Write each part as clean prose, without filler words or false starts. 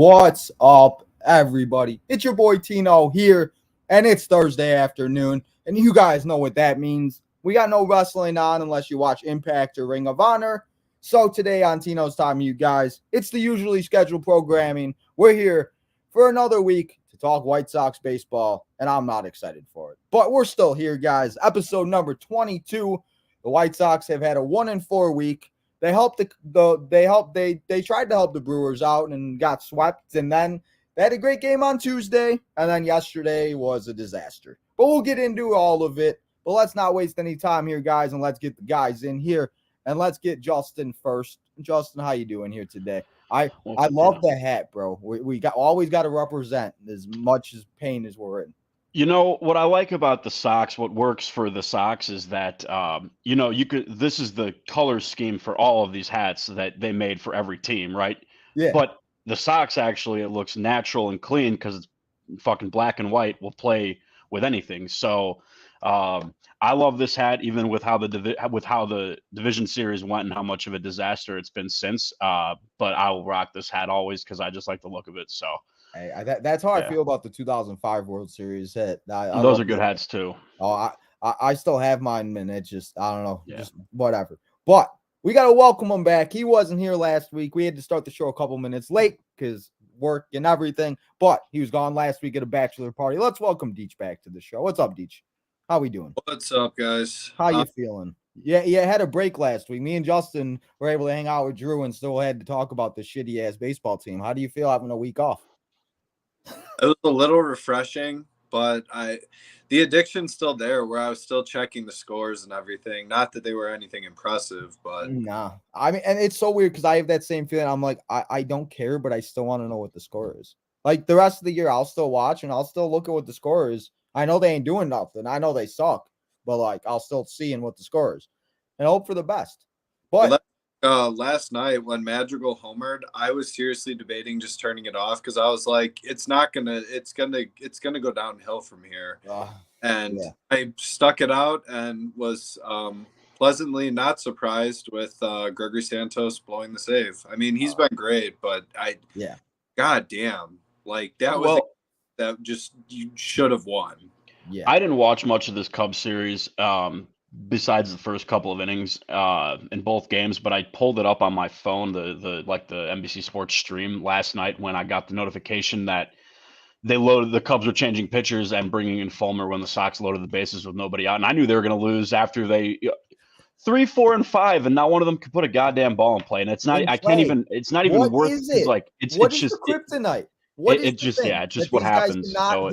What's up, everybody? It's your boy Tino here, and it's Thursday afternoon, and you guys know what that means. We got no wrestling on unless you watch Impact or Ring of Honor. So today on Tino's Time, you guys, it's the usually scheduled programming. We're here for another week to talk White Sox baseball, and I'm not excited for it. But we're still here, guys. Episode number 22. The White Sox have had a 1-4 week. They helped they tried to help the Brewers out and got swept, and then they had a great game on Tuesday, and then yesterday was a disaster. But we'll get into all of it. But let's not waste any time here, guys, and let's get the guys in here, and let's get Justin first. Justin, how you doing here today? I love the hat, bro. We always got to represent as much as pain as we're in. You know, what I like about the Sox, what works for the Sox is that, this is the color scheme for all of these hats that they made for every team, right? Yeah. But the Sox, actually, it looks natural and clean because it's fucking black and white, will play with anything. So I love this hat, even with how the division series went and how much of a disaster it's been since. But I will rock this hat always because I just like the look of it. So. Hey, that's how I feel about the 2005 World Series hat. Those are good hats too. Oh, I still have mine, man. It's just, I don't know, just whatever. But we got to welcome him back. He wasn't here last week. We had to start the show a couple minutes late because work and everything. But he was gone last week at a bachelor party. Let's welcome Deech back to the show. What's up, Deech? How we doing? What's up, guys? How you feeling? Yeah, had a break last week. Me and Justin were able to hang out with Drew and still had to talk about the shitty-ass baseball team. How do you feel having a week off? It was a little refreshing, but the addiction's still there where I was still checking the scores and everything. Not that they were anything impressive, but nah. I mean, and it's so weird because I have that same feeling. I'm like, I don't care, but I still want to know what the score is. Like the rest of the year, I'll still watch and I'll still look at what the score is. I know they ain't doing nothing. I know they suck, but like I'll still see what the score is and hope for the best. But last night when Madrigal homered, I was seriously debating just turning it off because I was like, it's gonna go downhill from here. I stuck it out and was pleasantly not surprised with Gregory Santos blowing the save. I mean, he's been great, but god damn, like that just you should have won. Yeah, I didn't watch much of this Cubs series. Besides the first couple of innings in both games, but I pulled it up on my phone, the NBC Sports stream last night when I got the notification that the Cubs were changing pitchers and bringing in Fulmer when the Sox loaded the bases with nobody out, and I knew they were going to lose after they 3, 4, and 5, and not one of them could put a goddamn ball in play, and it's not. I can't even. It's not even what worth. Is it? Like it's what it's is just the kryptonite. Just what happens. So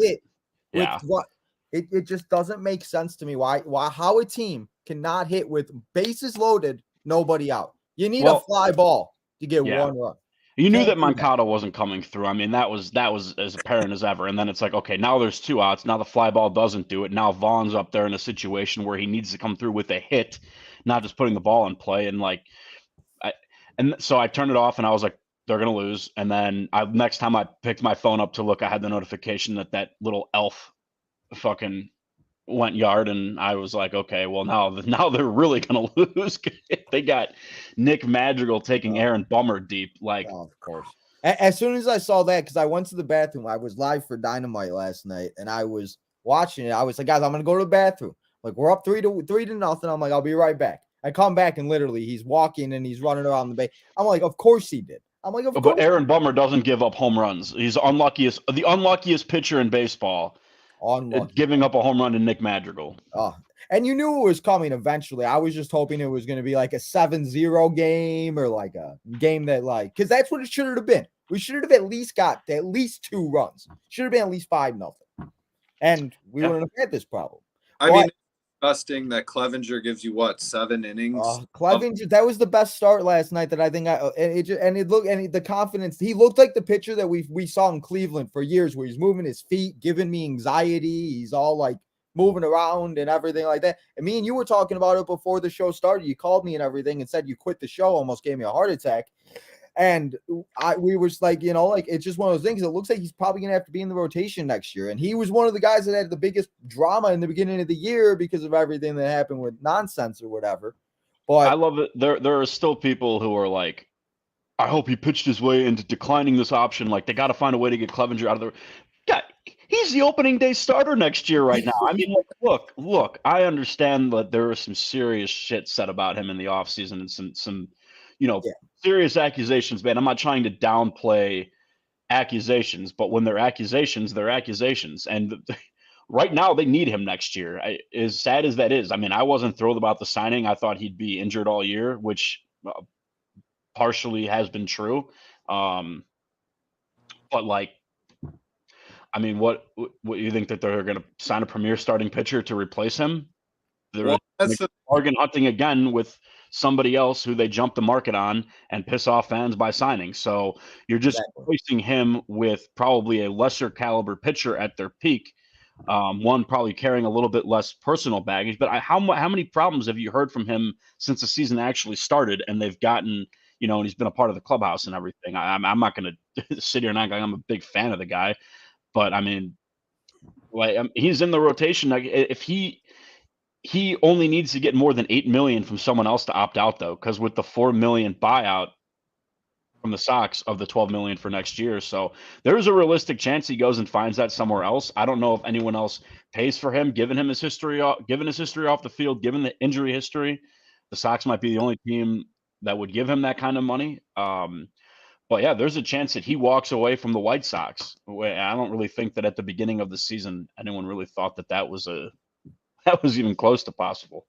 It just doesn't make sense to me why how a team cannot hit with bases loaded, nobody out. You need a fly ball to get one run. You knew that Moncada wasn't coming through. I mean, that was as apparent as ever. And then it's like, okay, now there's 2 outs. Now the fly ball doesn't do it. Now Vaughn's up there in a situation where he needs to come through with a hit, not just putting the ball in play. And so I turned it off and I was like, they're gonna lose. And then next time I picked my phone up to look, I had the notification that little elf fucking went yard, and I was like, okay, well now they're really gonna lose. They got Nick Madrigal taking Aaron Bummer deep, of course. As soon as I saw that, because I went to the bathroom, I was live for Dynamite last night, and I was watching it. I was like, guys, I'm gonna go to the bathroom. Like we're up 3-0. I'm like, I'll be right back. I come back and literally he's walking and he's running around the bay. I'm like, of course he did. I'm like, of course. But Aaron Bummer doesn't give up home runs. He's the unluckiest pitcher in baseball. Giving up a home run to Nick Madrigal. And you knew it was coming eventually. I was just hoping it was going to be like a 7-0 game or like a game that because that's what it should have been. We should have at least got 2 runs. Should have been at least 5-0. And we wouldn't have had this problem. I mean, disgusting that Clevenger gives you 7 innings. Clevenger, that was the best start last night that I think the confidence. He looked like the pitcher that we saw in Cleveland for years, where he's moving his feet, giving me anxiety. He's all like moving around and everything like that. And me and you were talking about it before the show started. You called me and everything and said you quit the show, almost gave me a heart attack. And we were like, it's just one of those things. It looks like he's probably going to have to be in the rotation next year. And he was one of the guys that had the biggest drama in the beginning of the year because of everything that happened with nonsense or whatever. But I love it. There are still people who are like, I hope he pitched his way into declining this option. Like, they got to find a way to get Clevenger out of the. God, he's the opening day starter next year right now. I mean, look. I understand that there was some serious shit said about him in the offseason and some, serious accusations. Man, I'm not trying to downplay accusations, but when they're accusations, they're accusations. And right now, they need him next year. As sad as that is, I mean, I wasn't thrilled about the signing. I thought he'd be injured all year, which partially has been true. But like, I mean, what you think that they're going to sign a premier starting pitcher to replace him? They're bargain hunting again with somebody else who they jump the market on and piss off fans by signing. So you're just replacing him with probably a lesser caliber pitcher at their peak. One probably carrying a little bit less personal baggage. But how many problems have you heard from him since the season actually started? And they've gotten, and he's been a part of the clubhouse and everything. I'm not going to sit here and act like I'm a big fan of the guy. But I mean, like, he's in the rotation. Like, if he only needs to get more than $8 million from someone else to opt out, though, because with the $4 million buyout from the Sox of the $12 million for next year, so there's a realistic chance he goes and finds that somewhere else. I don't know if anyone else pays for him, given his history off the field, given the injury history. The Sox might be the only team that would give him that kind of money. But yeah, there's a chance that he walks away from the White Sox. I don't really think that at the beginning of the season anyone really thought that was even close to possible.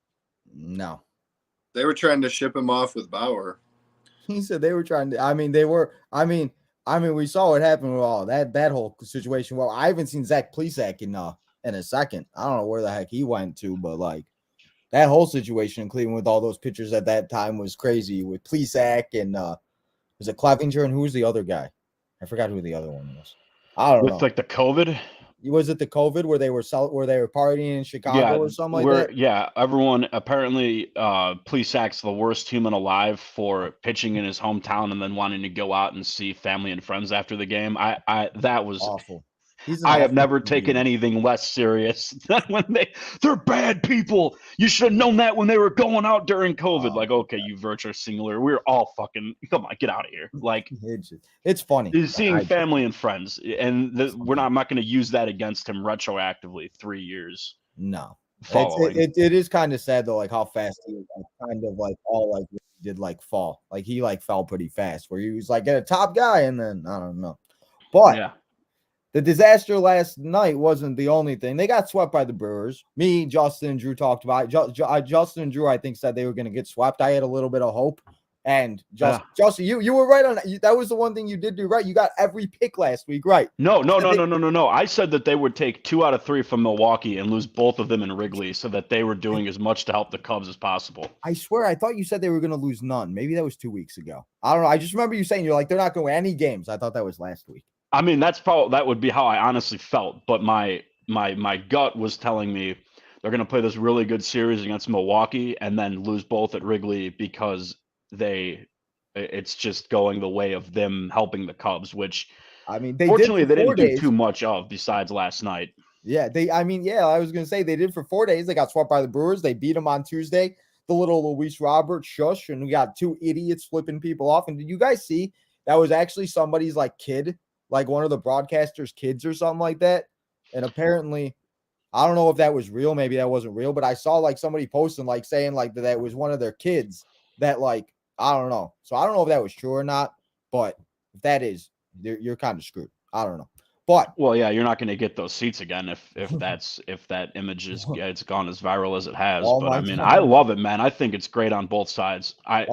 No. They were trying to ship him off with Bauer. He said they were trying to. We saw what happened with all that whole situation. Well, I haven't seen Zach Plesac in a second. I don't know where the heck he went to, but like that whole situation in Cleveland with all those pitchers at that time was crazy with Plesac and was it Clevenger and who was the other guy? I forgot who the other one was. I don't know. Like the COVID. Was it the COVID where they were partying in Chicago or something like that? Yeah, everyone apparently Plesac's the worst human alive for pitching in his hometown and then wanting to go out and see family and friends after the game. That was awful. I have never taken anything less serious than when they're bad people. You should have known that when they were going out during COVID. Like, okay, you virtue singular. We're all fucking come on, get out of here. Like, it's funny. Seeing family and friends, and I'm not going to use that against him retroactively 3 years. No, it is kind of sad though, like how fast he kind of like all like did like fall. Like he like fell pretty fast where he was like a top guy, and then I don't know, but yeah. The disaster last night wasn't the only thing. They got swept by the Brewers. Me, Justin, and Drew talked about it. Justin and Drew, I think, said they were going to get swept. I had a little bit of hope. And Justin, you were right on that. That was the one thing you did do right. You got every pick last week, right? No. I said that they would take 2 out of 3 from Milwaukee and lose both of them in Wrigley, so that they were doing as much to help the Cubs as possible. I swear, I thought you said they were going to lose none. Maybe that was 2 weeks ago. I don't know. I just remember you saying you're like they're not going to win any games. I thought that was last week. I mean, that would be how I honestly felt, but my gut was telling me they're going to play this really good series against Milwaukee and then lose both at Wrigley because it's just going the way of them helping the Cubs, which fortunately they didn't do too much of besides last night. Yeah, I was going to say they did for 4 days. They got swept by the Brewers. They beat them on Tuesday. The little Luis Robert shush, and we got 2 idiots flipping people off. And did you guys see that was actually somebody's like kid? Like one of the broadcasters' kids or something like that. And apparently, I don't know if that was real. Maybe that wasn't real, but I saw like somebody posting like saying like that was one of their kids that like, I don't know. So I don't know if that was true or not, but if that is, you're kind of screwed. I don't know. But well, yeah, you're not going to get those seats again if that image it's gone as viral as it has. But I mean, I love it, man. I think it's great on both sides. And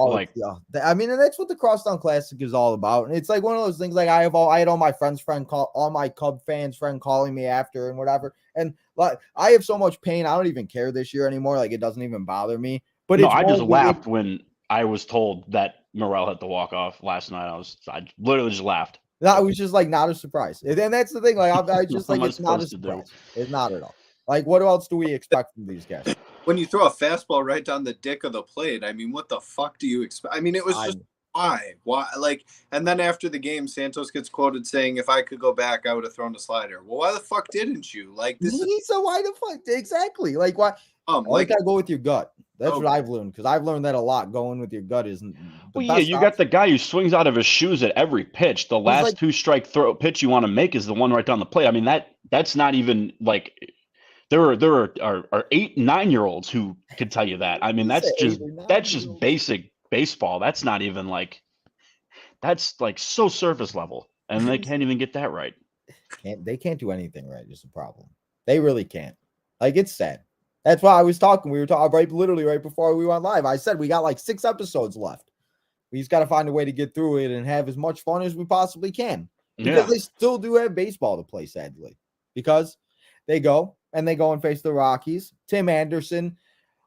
that's what the Crosstown Classic is all about. And it's like one of those things. Like I had all my all my Cub fans friend calling me after and whatever. And like I have so much pain, I don't even care this year anymore. Like it doesn't even bother me. But no, I just laughed when I was told that Morel had to walk off last night. I literally just laughed. That was just like not a surprise. And that's the thing. Like I just like it's not a surprise. It's not at all. Like what else do we expect from these guys? When you throw a fastball right down the dick of the plate, I mean, what the fuck do you expect? I mean, it was just why? Like, and then after the game, Santos gets quoted saying, "If I could go back, I would have thrown a slider." Well, why the fuck didn't you? Like this? So why the fuck exactly? Like why? Always gotta go with your gut. That's what I've learned, because I've learned that a lot. Going with your gut isn't the best. Yeah, you got the guy who swings out of his shoes at every pitch. The last two-strike throw pitch you want to make is the one right down the plate. I mean, that's not even like there are 8, 9-year-olds who could tell you that. I mean, that's just basic baseball. That's not even like that's like so surface level, and they can't even get that right. They can't do anything right. Is the problem. They really can't. Like, it's sad. That's why we were talking literally right before we went live. I said we got like 6 episodes left. We just got to find a way to get through it and have as much fun as we possibly can. Because they still do have baseball to play, sadly. Because they go and face the Rockies. Tim Anderson,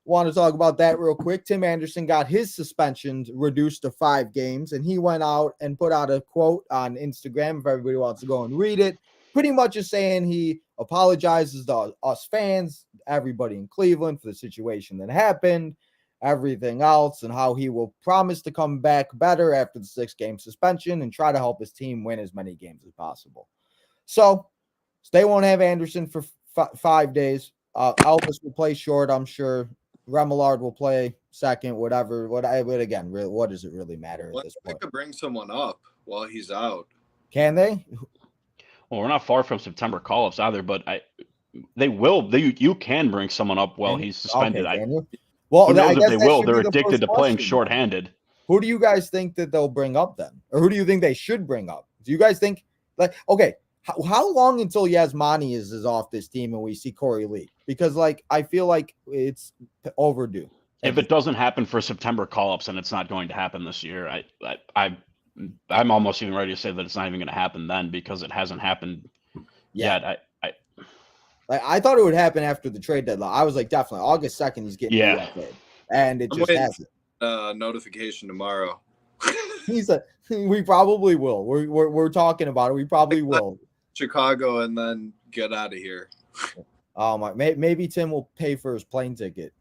want to talk about that real quick. Tim Anderson got his suspensions reduced to 5 games, and he went out and put out a quote on Instagram, if everybody wants to go and read it. Pretty much just saying he apologizes to us fans, everybody in Cleveland, for the situation that happened, everything else, and how he will promise to come back better after the 6-game suspension and try to help his team win as many games as possible. So they won't have Anderson for 5 days. Elvis will play short, I'm sure. Remillard will play second, whatever. What does it really matter at this point? They could bring someone up while he's out. Can they? Well, we're not far from September call-ups either, but they will. You can bring someone up while he's suspended. Okay, well, who knows if they will? They're addicted to playing shorthanded. Who do you guys think that they'll bring up then? Or who do you think they should bring up? Do you guys think, like, okay, how long until Yasmani is off this team and we see Corey Lee? Because, like, I feel like it's overdue. If it doesn't happen for September call-ups, and it's not going to happen this year, I'm almost even ready to say that it's not even going to happen then, because it hasn't happened yet. I thought it would happen after the trade deadline. I was like, definitely August 2nd, he's getting UFA'd, and it just hasn't. Notification tomorrow. He said we probably will. We're talking about it. We probably will. Chicago, and then get out of here. Oh my! Maybe Tim will pay for his plane ticket.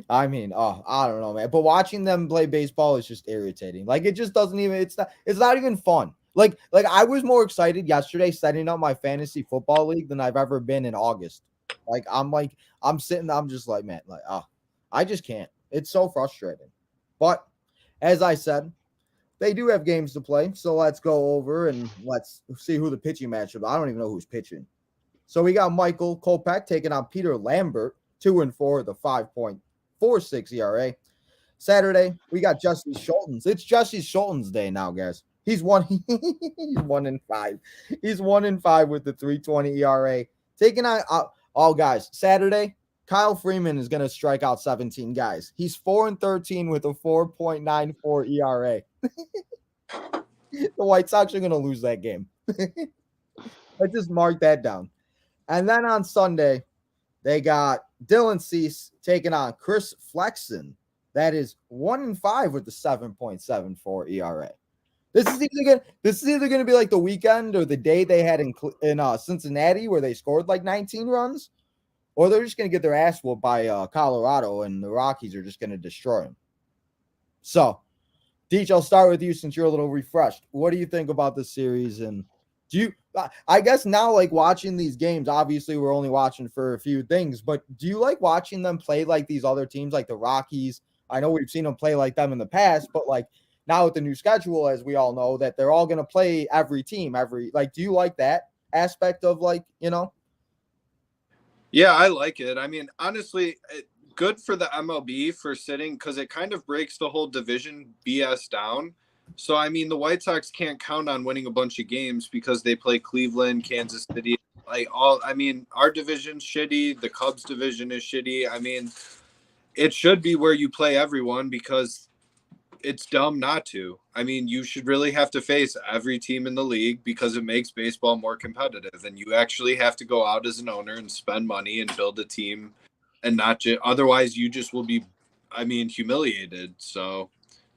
I mean, I don't know, man. But watching them play baseball is just irritating. Like, it just doesn't even. It's not even fun. Like I was more excited yesterday setting up my fantasy football league than I've ever been in August. I'm sitting. I'm just like, man, I just can't. It's so frustrating. But as I said, they do have games to play. So let's go over and let's see who the pitching matchup. I don't even know who's pitching. So we got Michael Kopech taking on Peter Lambert, 2-4, the 5.46 ERA. Saturday, we got Jesse Schultens. It's Jesse Schultens Day now, guys. He's 1-5. He's 1-5 with the 3.20 ERA. Taking on all guys. Saturday, Kyle Freeman is going to strike out 17 guys. He's 4-13 with a 4.94 ERA. The White Sox are going to lose that game. I just marked that down. And then on Sunday, they got Dylan Cease taking on Chris Flexen. That is 1-5 with the 7.74 ERA. This is either going to be like the weekend or the day they had in Cincinnati where they scored like 19 runs, or they're just going to get their ass whooped by Colorado, and the Rockies are just going to destroy them. So, Deech, I'll start with you since you're a little refreshed. What do you think about this series? And I guess now, like, watching these games, obviously we're only watching for a few things, but do you like watching them play like these other teams, like the Rockies? I know we've seen them play like them in the past, but like now with the new schedule, as we all know, that they're all going to play every team, do you like that aspect of, like, you know? Yeah, I like it. I mean, honestly, good for the MLB for sitting, because it kind of breaks the whole division BS down. So, I mean, the White Sox can't count on winning a bunch of games because they play Cleveland, Kansas City. Our division's shitty. The Cubs division is shitty. I mean, it should be where you play everyone, because it's dumb not to. I mean, you should really have to face every team in the league, because it makes baseball more competitive, and you actually have to go out as an owner and spend money and build a team, and not just, otherwise you just will be, humiliated. So,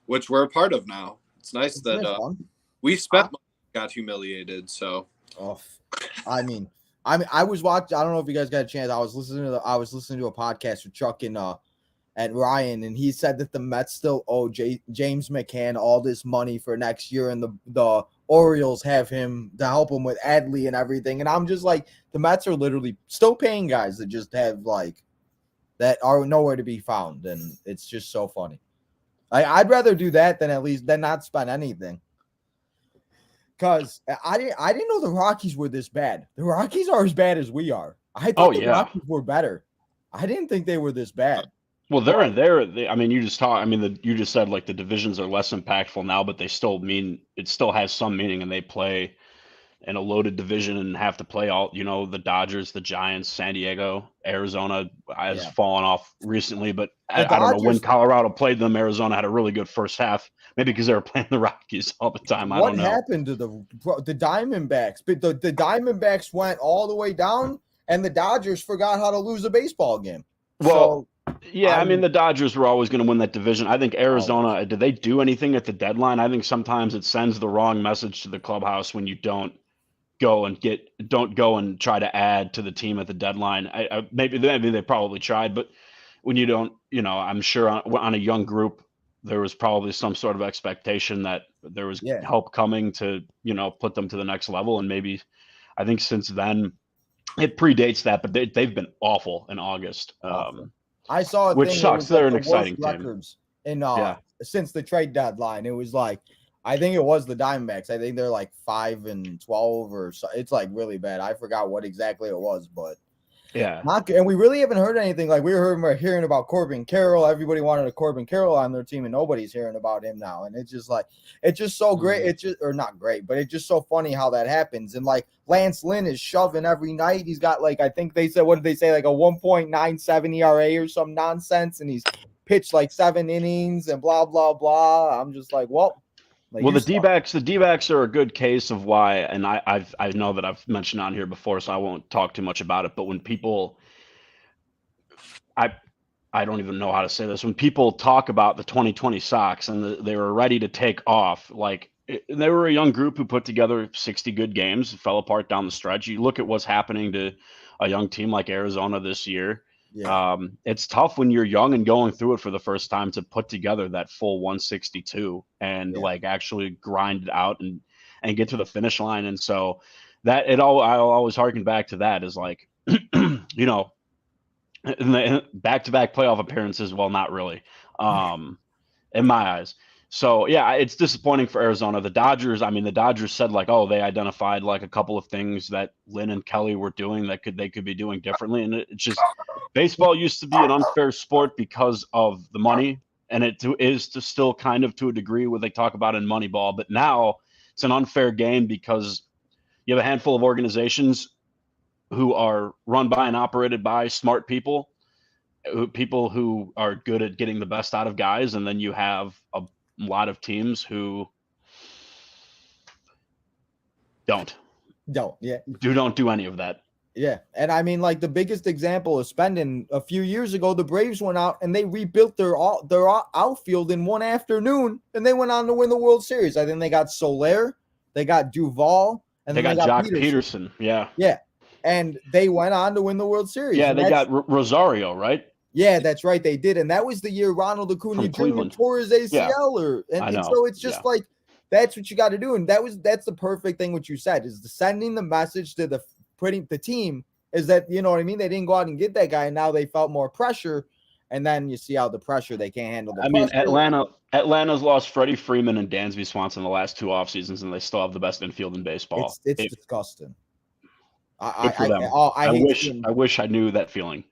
which we're a part of now. It's nice that we spent money, got humiliated. So, I was watching. I don't know if you guys got a chance. I was listening to a podcast with Chuck and Ryan, and he said that the Mets still owe James McCann all this money for next year, and the Orioles have him to help him with Adley and everything. And I'm just like, the Mets are literally still paying guys that just have like that are nowhere to be found. And it's just so funny. I'd rather do that than not spend anything. Because I didn't know the Rockies were this bad. The Rockies are as bad as we are. I thought the Rockies were better. I didn't think they were this bad. Well, they're in there. I mean, you just said like the divisions are less impactful now, but they still it still has some meaning, and they play in a loaded division and have to play all, the Dodgers, the Giants, San Diego, Arizona has fallen off recently, but I don't know when Colorado played them. Arizona had a really good first half, maybe because they were playing the Rockies all the time. I don't know. What happened to the Diamondbacks? But the Diamondbacks went all the way down, and the Dodgers forgot how to lose a baseball game. Well, I mean, the Dodgers were always going to win that division. I think Arizona, did they do anything at the deadline? I think sometimes it sends the wrong message to the clubhouse when you don't go and try to add to the team at the deadline. Maybe they probably tried, but when you don't, I'm sure on a young group, there was probably some sort of expectation that there was help coming to, put them to the next level. And maybe I think since then it predates that, but they've been awful in August. I saw which sucks. They're an exciting team. Records since the trade deadline. It was like, I think it was the Diamondbacks. I think they're like 5-12 or so. It's like really bad. I forgot what exactly it was, but not good. And we really haven't heard anything. Like we're hearing about Corbin Carroll. Everybody wanted a Corbin Carroll on their team, and nobody's hearing about him now. And it's just like, it's just so great. It's just, or not great, but it's just so funny how that happens. And like Lance Lynn is shoving every night. He's got like, I think they said, what did they say? Like a 1.97 ERA or some nonsense. And he's pitched like 7 innings and blah, blah, blah. I'm just like, well. The D-backs are a good case of why, and I know that I've mentioned on here before, so I won't talk too much about it. But when people, I don't even know how to say this. When people talk about the 2020 Sox and they were ready to take off, they were a young group who put together 60 good games, fell apart down the stretch. You look at what's happening to a young team like Arizona this year. Yeah. It's tough when you're young and going through it for the first time to put together that full 162 and actually grind it out and get to the finish line. And so that I'll always harken back to that is like, back-to-back playoff appearances. Well, not really, in my eyes. So it's disappointing for Arizona. The Dodgers said they identified like a couple of things that Lynn and Kelly were doing that they could be doing differently. And it's just, baseball used to be an unfair sport because of the money, and it is to still kind of to a degree what they talk about in Moneyball. But now it's an unfair game because you have a handful of organizations who are run by and operated by smart people who are good at getting the best out of guys, and then you have a lot of teams who don't do any of that. Yeah. And I mean, like the biggest example is spending a few years ago, the Braves went out and they rebuilt their outfield in one afternoon, and they went on to win the World Series. I think they got Soler, they got Duvall, and they got Jock Peterson. Yeah. Yeah. And they went on to win the World Series. Yeah, they got Rosario, right? Yeah, that's right. They did. And that was the year Ronald Acuna Jr. tore his ACL. And so it's just like, that's what you got to do. And that's the perfect thing what you said is sending the message to the team is that, you know what I mean? They didn't go out and get that guy. And now they felt more pressure. And then you see how the pressure, they can't handle the pressure. Atlanta's lost Freddie Freeman and Dansby Swanson the last 2 off seasons, and they still have the best infield in baseball. It's disgusting. I wish I knew that feeling.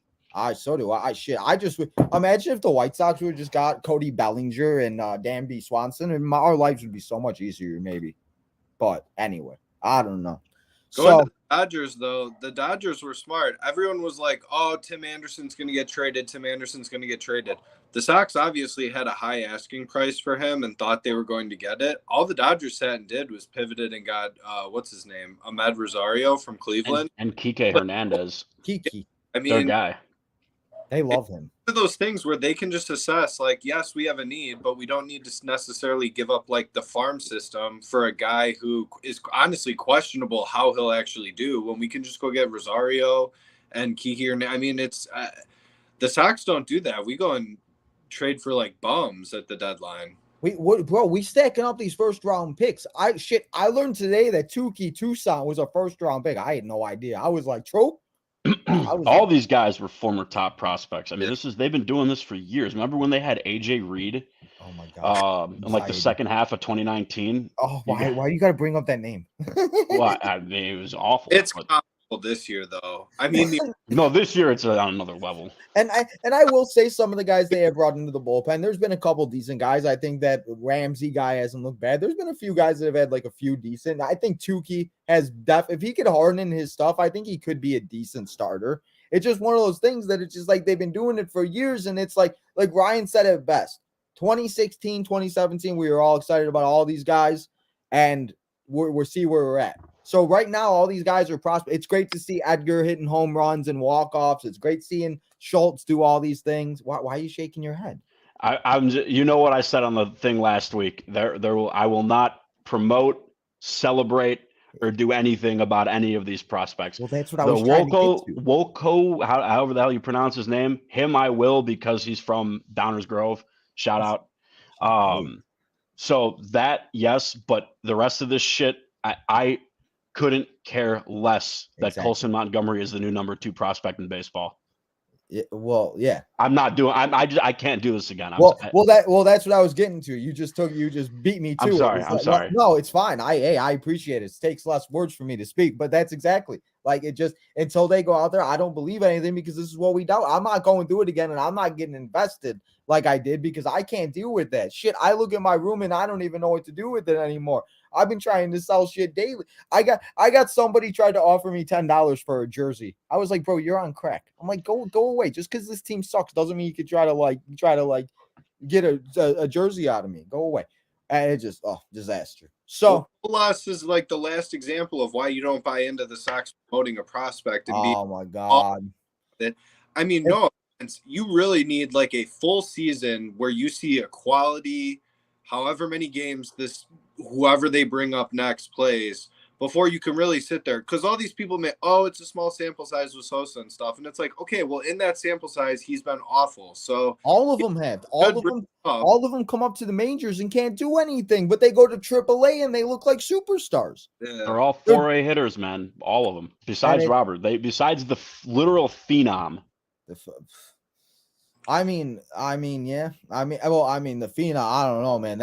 So do I. I just imagine if the White Sox would just got Cody Bellinger and Dansby Swanson, and our lives would be so much easier, maybe. But anyway, I don't know. Going to the Dodgers, though, the Dodgers were smart. Everyone was like, "Oh, Tim Anderson's going to get traded. Tim Anderson's going to get traded." The Sox obviously had a high asking price for him and thought they were going to get it. All the Dodgers sat and did was pivoted and got what's his name, Ahmed Rosario from Cleveland, and Kike Hernandez. I mean, their guy. They love him. One of those things where they can just assess, like, yes, we have a need, but we don't need to necessarily give up like the farm system for a guy who is honestly questionable how he'll actually do when we can just go get Rosario and Kike. I mean, it's the Sox don't do that. We go and trade for like bums at the deadline. We stacking up these first round picks. I learned today that Tucson was a first round pick. I had no idea. I was like, Trope. All these guys were former top prospects. I mean, they've been doing this for years. Remember when they had AJ Reed? Oh my god! In like the second half of 2019. Oh, why you got to bring up that name? Well, I mean, it was awful. It's comparable this year, though. I mean, no, this year it's on another level. And I will say some of the guys they have brought into the bullpen. There's been a couple decent guys. I think that Ramsey guy hasn't looked bad. There's been a few guys that have had like a few decent. I think Tukey has if he could harden his stuff, I think he could be a decent starter. It's just one of those things that it's just like they've been doing it for years, and it's like Ryan said it best. 2016, 2017, we were all excited about all these guys, and we're see where we're at. So right now, all these guys are prospects. It's great to see Edgar hitting home runs and walk-offs. It's great seeing Schultz do all these things. Why are you shaking your head? I'm you know what I said on the thing last week. I will not promote, celebrate, or do anything about any of these prospects. Well, that's what I was trying to get to. Wolko, however the hell you pronounce his name, him I will because he's from Downers Grove. Shout out. So that, yes, but the rest of this shit, I couldn't care less that Colson Montgomery is the new number 2 prospect in baseball. Yeah. I'm not doing. I can't do this again. That's what I was getting to. You just beat me to it. I'm sorry. No, it's fine. I appreciate it. It takes less words for me to speak, but that's exactly like it. Just until they go out there, I don't believe anything because this is what we do. I'm not going through it again, and I'm not getting invested like I did because I can't deal with that shit. I look at my room and I don't even know what to do with it anymore. I've been trying to sell shit daily. I got somebody tried to offer me $10 for a jersey. I was like, bro, you're on crack. I'm like, go away. Just because this team sucks doesn't mean you could try to get a jersey out of me. Go away. And it just disaster. So Loss is like the last example of why you don't buy into the Sox promoting a prospect. And my god. No, you really need like a full season where you see a quality, however many games whoever they bring up next plays before you can really sit there. Because all these people it's a small sample size with Sosa and stuff. And it's like, okay, well, in that sample size, he's been awful. So all of them have. All of them come up to the majors and can't do anything, but they go to AAA and they look like superstars. Yeah. They're all 4A hitters, man. All of them. Besides Robert. Besides the literal phenom. Yeah. The phenom, I don't know, man.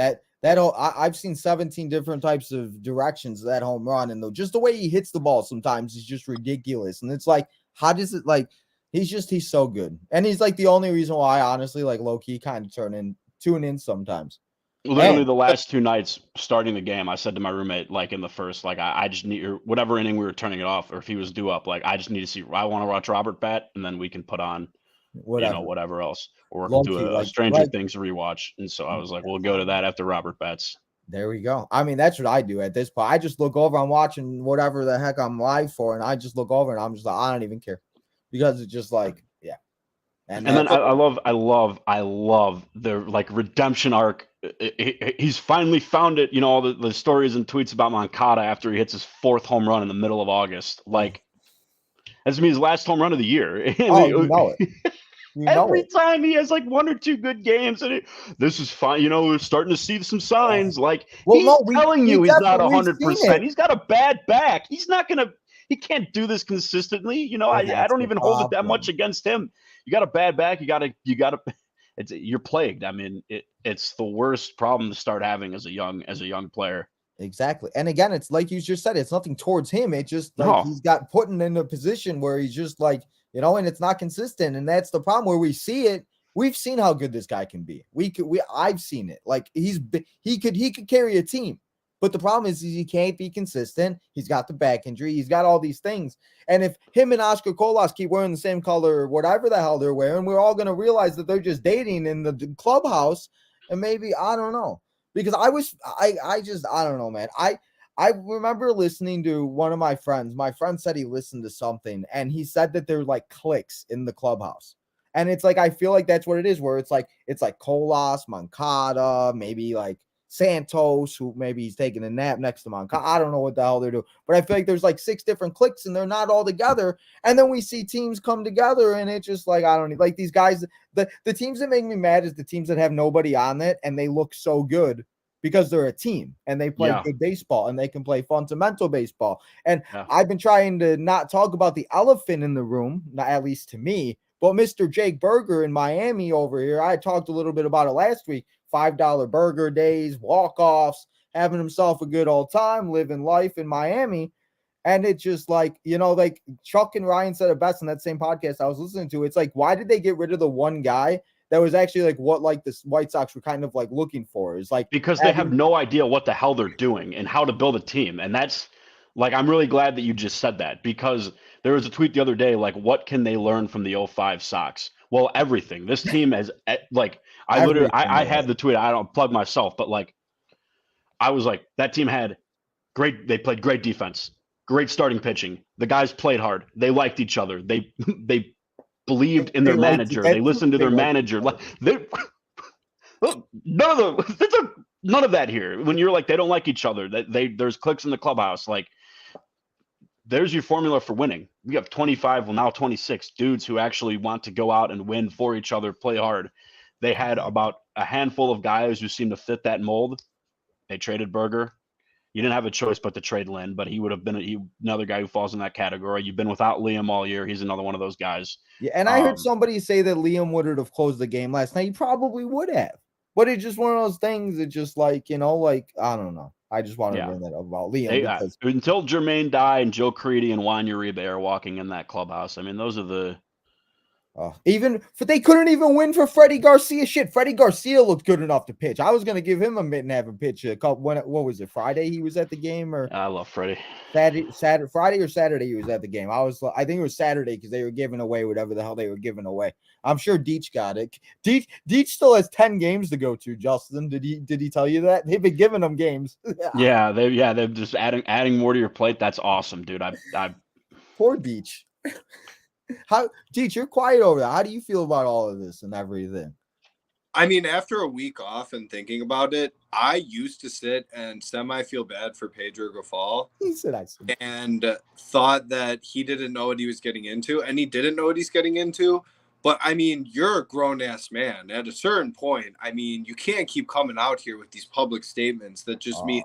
I've seen 17 different types of directions of that home run, and just the way he hits the ball sometimes is just ridiculous. And it's like, how does it he's so good, and he's like the only reason why I honestly low key kind of tune in sometimes. Literally the last 2 nights starting the game, I said to my roommate, in the first, I just need whatever inning we were turning it off, or if he was due up, I just need to see. I want to watch Robert bat, and then we can put on whatever else, or we can do a Stranger Things rewatch. And so I was like, we'll go to that after Robert bats. There we go. I mean, that's what I do at this point. I just look over, I'm watching whatever the heck I'm live for, and I just look over and I'm just like, I don't even care, because it's just yeah. And then I love the redemption arc. He's finally found it. All the stories and tweets about Moncada after he hits his 4th home run in the middle of August. That's his last home run of the year. Oh, you know it. Every time he has 1 or 2 good games, and this is fine. We're starting to see some signs. He's telling you he's not 100%. He's got a bad back. He's not gonna. He can't do this consistently. I don't even hold it that much against him. You got a bad back. You gotta. You're plagued. I mean, it's the worst problem to start having as a young player. Exactly. And again, it's like you just said, it's nothing towards him. It's just he's got put in a position where he's just and it's not consistent. And that's the problem where we see it. We've seen how good this guy can be. I've seen it. He could carry a team, but the problem is he can't be consistent. He's got the back injury. He's got all these things. And if him and Oscar Colas keep wearing the same color, whatever the hell they're wearing, we're all going to realize that they're just dating in the clubhouse. And maybe, I don't know. Because I don't know, man. I remember listening to one of my friends. My friend said he listened to something, and he said that they're cliques in the clubhouse. And it's I feel like that's what it is, where it's like Colas, Moncada, maybe Santos, who maybe he's taking a nap next to Moncada. I don't know what the hell they're doing, but I feel like there's like 6 different cliques and they're not all together. And then we see teams come together and it's just like, I don't like these guys. The teams that make me mad is the teams that have nobody on it and they look so good because they're a team and they play good baseball and they can play fundamental baseball. And I've been trying to not talk about the elephant in the room, not at least to me, but Mr. Jake Berger in Miami over here. I talked a little bit about it last week. $5 burger days, walk-offs, having himself a good old time, living life in Miami. And it's just like, like Chuck and Ryan said it best in that same podcast I was listening to. It's like, why did they get rid of the one guy that was actually like what like the White Sox were kind of like looking for? Is like because they have no idea what the hell they're doing and how to build a team. And that's like, I'm really glad that you just said that, because there was a tweet the other day, like, what can they learn from the 05 Sox? Well, everything. This team has like, I had the tweet. I don't plug myself, but like, I was like, that team had they played great defense, great starting pitching. The guys played hard. They liked each other. They believed in their manager. They listened to their manager. None of that here. When you're like, they don't like each other. There's cliques in the clubhouse. Like, there's your formula for winning. We have 25, well now 26 dudes who actually want to go out and win for each other, play hard. They had about a handful of guys who seemed to fit that mold. They traded Berger. You didn't have a choice but to trade Lynn, but he would have been another guy who falls in that category. You've been without Liam all year. He's another one of those guys. Yeah, and I heard somebody say that Liam would have closed the game last night. He probably would have. But it's just one of those things that just like, like, I don't know. I just wanted to bring that up about Liam. Until Jermaine Dye and Joe Creedy and Juan Uribe are walking in that clubhouse. I mean, those are the they couldn't even win for Freddie Garcia. Shit, Freddie Garcia looked good enough to pitch. I was gonna give him a mitt and have him pitch a couple. What was it? Friday he was at the game, or I love Freddie. Friday or Saturday he was at the game. I think it was Saturday because they were giving away whatever the hell they were giving away. I'm sure Deech got it. Deech still has 10 games to go to. Justin, did he tell you that they've been giving them games? They're just adding more to your plate. That's awesome, dude. I poor Deech. How, Deech, you're quiet over there. How do you feel about all of this and everything? I mean, after a week off and thinking about it, I used to sit and feel bad for Pedro Grifol. He said and thought that he didn't know what he was getting into, and he didn't know what he's getting into. But I mean, you're a grown-ass man. At a certain point, I mean, you can't keep coming out here with these public statements that just mean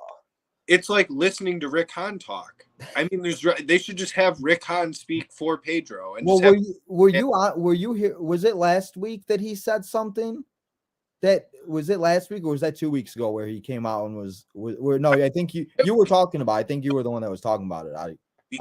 it's like listening to Rick Hahn talk. I mean, they should just have Rick Hahn speak for Pedro. And were you here? Was it last week that he said something? Was it last week or was that 2 weeks ago where he came out and no, I think you were talking about. I think you were the one that was talking about it.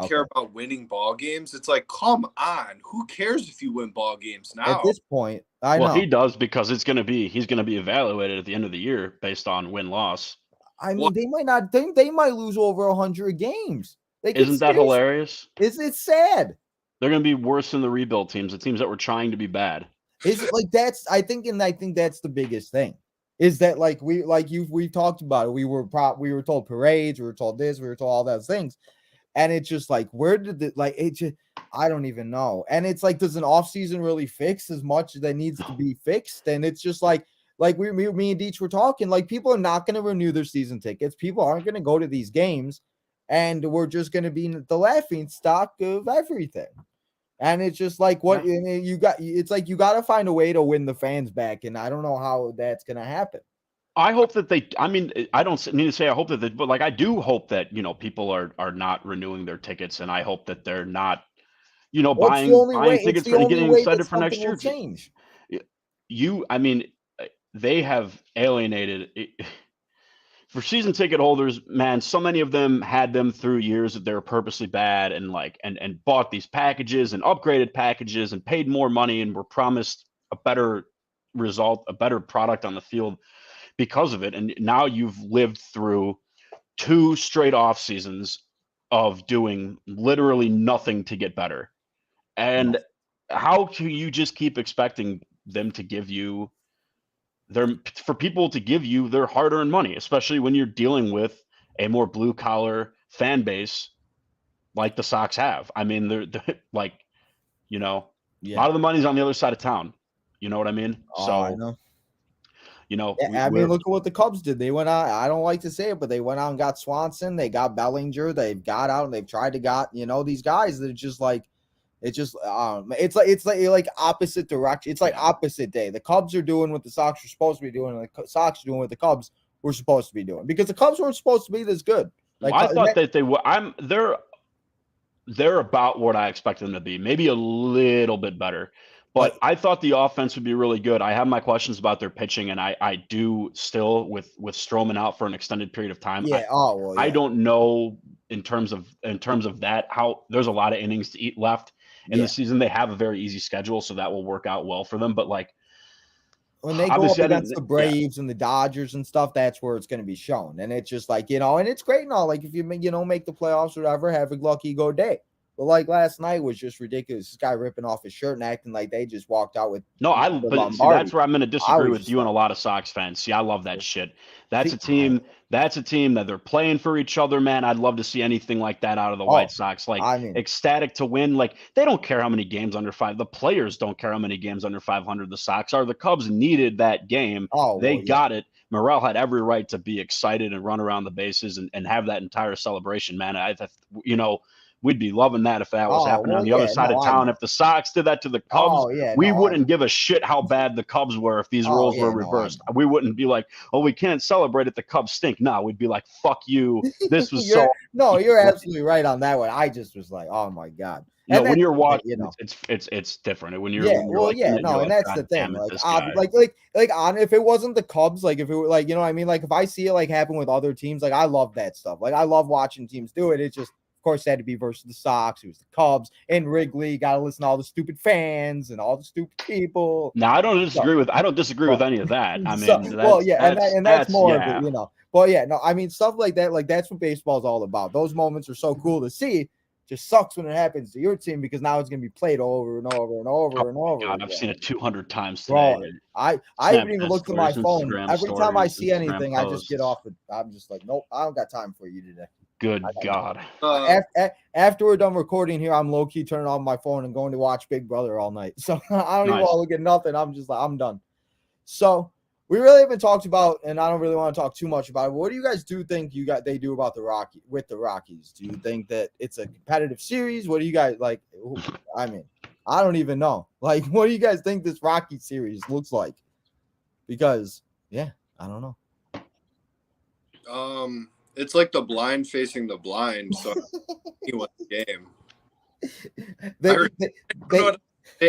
Care about winning ball games. It's like, come on, who cares if you win ball games now? At this point, I know he does, because he's going to be evaluated at the end of the year based on win-loss. I mean, they might not. They might lose over 100 games. Isn't that hilarious? Is it sad? They're going to be worse than the rebuild teams, the teams that were trying to be bad. Is it like that's? I think that's the biggest thing. Is that we talked about it? We were told parades. We were told this. We were told all those things, and it's just like, where did I don't even know. And it's like, does an offseason really fix as much that needs to be fixed? And it's just like me and Deech were talking. Like, people are not going to renew their season tickets. People aren't going to go to these games. And we're just going to be the laughing stock of everything. And it's just like, it's like you got to find a way to win the fans back. And I don't know how that's going to happen. I hope that I don't mean to say I hope that but like, I do hope that, people are not renewing their tickets. And I hope that they're not, buying tickets for getting excited for next year. Change. They have alienated for season ticket holders, man. So many of them had them through years that they were purposely bad and bought these packages and upgraded packages and paid more money and were promised a better result, a better product on the field because of it. And now you've lived through 2 straight off seasons of doing literally nothing to get better. And how can you just keep expecting them to give you for people to give you their hard-earned money, especially when you're dealing with a more blue-collar fan base like the Sox have? I mean, they're like, a lot of the money's on the other side of town. You know what I mean? I know. You know, I mean, look at what the Cubs did. They went out. I don't like to say it, but they went out and got Swanson. They got Bellinger. They've got out and they've tried to got these guys that are just like. It's just it's like opposite direction. It's like opposite day. The Cubs are doing what the Sox are supposed to be doing, and the Sox are doing what the Cubs were supposed to be doing, because the Cubs weren't supposed to be this good. Like, I thought that they were. They're about what I expected them to be, maybe a little bit better. But I thought the offense would be really good. I have my questions about their pitching, and I do still with Stroman out for an extended period of time. Yeah. I don't know in terms of that, how there's a lot of innings to eat left in the season. They have a very easy schedule, so that will work out well for them. But like, when they go up against the Braves and the Dodgers and stuff, that's where it's going to be shown. And it's just like, and it's great and all. Like, if you make the playoffs or whatever, have a lucky go day. But like last night was just ridiculous. This guy ripping off his shirt and acting like they just walked out with. No, but see, that's where I'm going to disagree with you and a lot of Sox fans. See, I love that shit. That's a team that they're playing for each other, man. I'd love to see anything like that out of the White Sox. Like, ecstatic to win. Like, they don't care how many games under 5. The players don't care how many games under 500 the Sox are. The Cubs needed that game. They got it. Morel had every right to be excited and run around the bases and have that entire celebration, man. We'd be loving that if that was happening on the other side of town. If the Sox did that to the Cubs, we wouldn't give a shit how bad the Cubs were if these roles were reversed. We wouldn't be like, oh, we can't celebrate if the Cubs stink. No, we'd be like, fuck you. This was No, you're absolutely right on that one. I just was like, oh my God. No, when you're watching, it's different. When you're and that's the thing. If it wasn't the Cubs, like if it were like, I mean, like if I see it like happen with other teams, like I love that stuff. Like I love watching teams do it. It's just, of course, it had to be versus the Sox. It was the Cubs and Wrigley. Got to listen to all the stupid fans and all the stupid people. No, I don't disagree with any of that. I mean, that's more of it, Well, yeah, no, I mean, stuff like that, like that's what baseball is all about. Those moments are so cool to see. Just sucks when it happens to your team, because now it's going to be played over and over and over and over. God, I've seen it 200 times today. Bro, I haven't even looked at my phone. Every time I see anything, I just get off it. I'm just like, nope, I don't got time for you today. Good God. After we're done recording here, I'm low-key turning on my phone and going to watch Big Brother all night. So I don't even want to look at nothing. I'm just like, I'm done. So we really haven't talked about, and I don't really want to talk too much about it. What do you guys think they do about the Rockies? Do you think that it's a competitive series? What do you guys like? I mean, I don't even know. Like, what do you guys think this Rocky series looks like? Because, I don't know. It's like the blind facing the blind. So he won the game.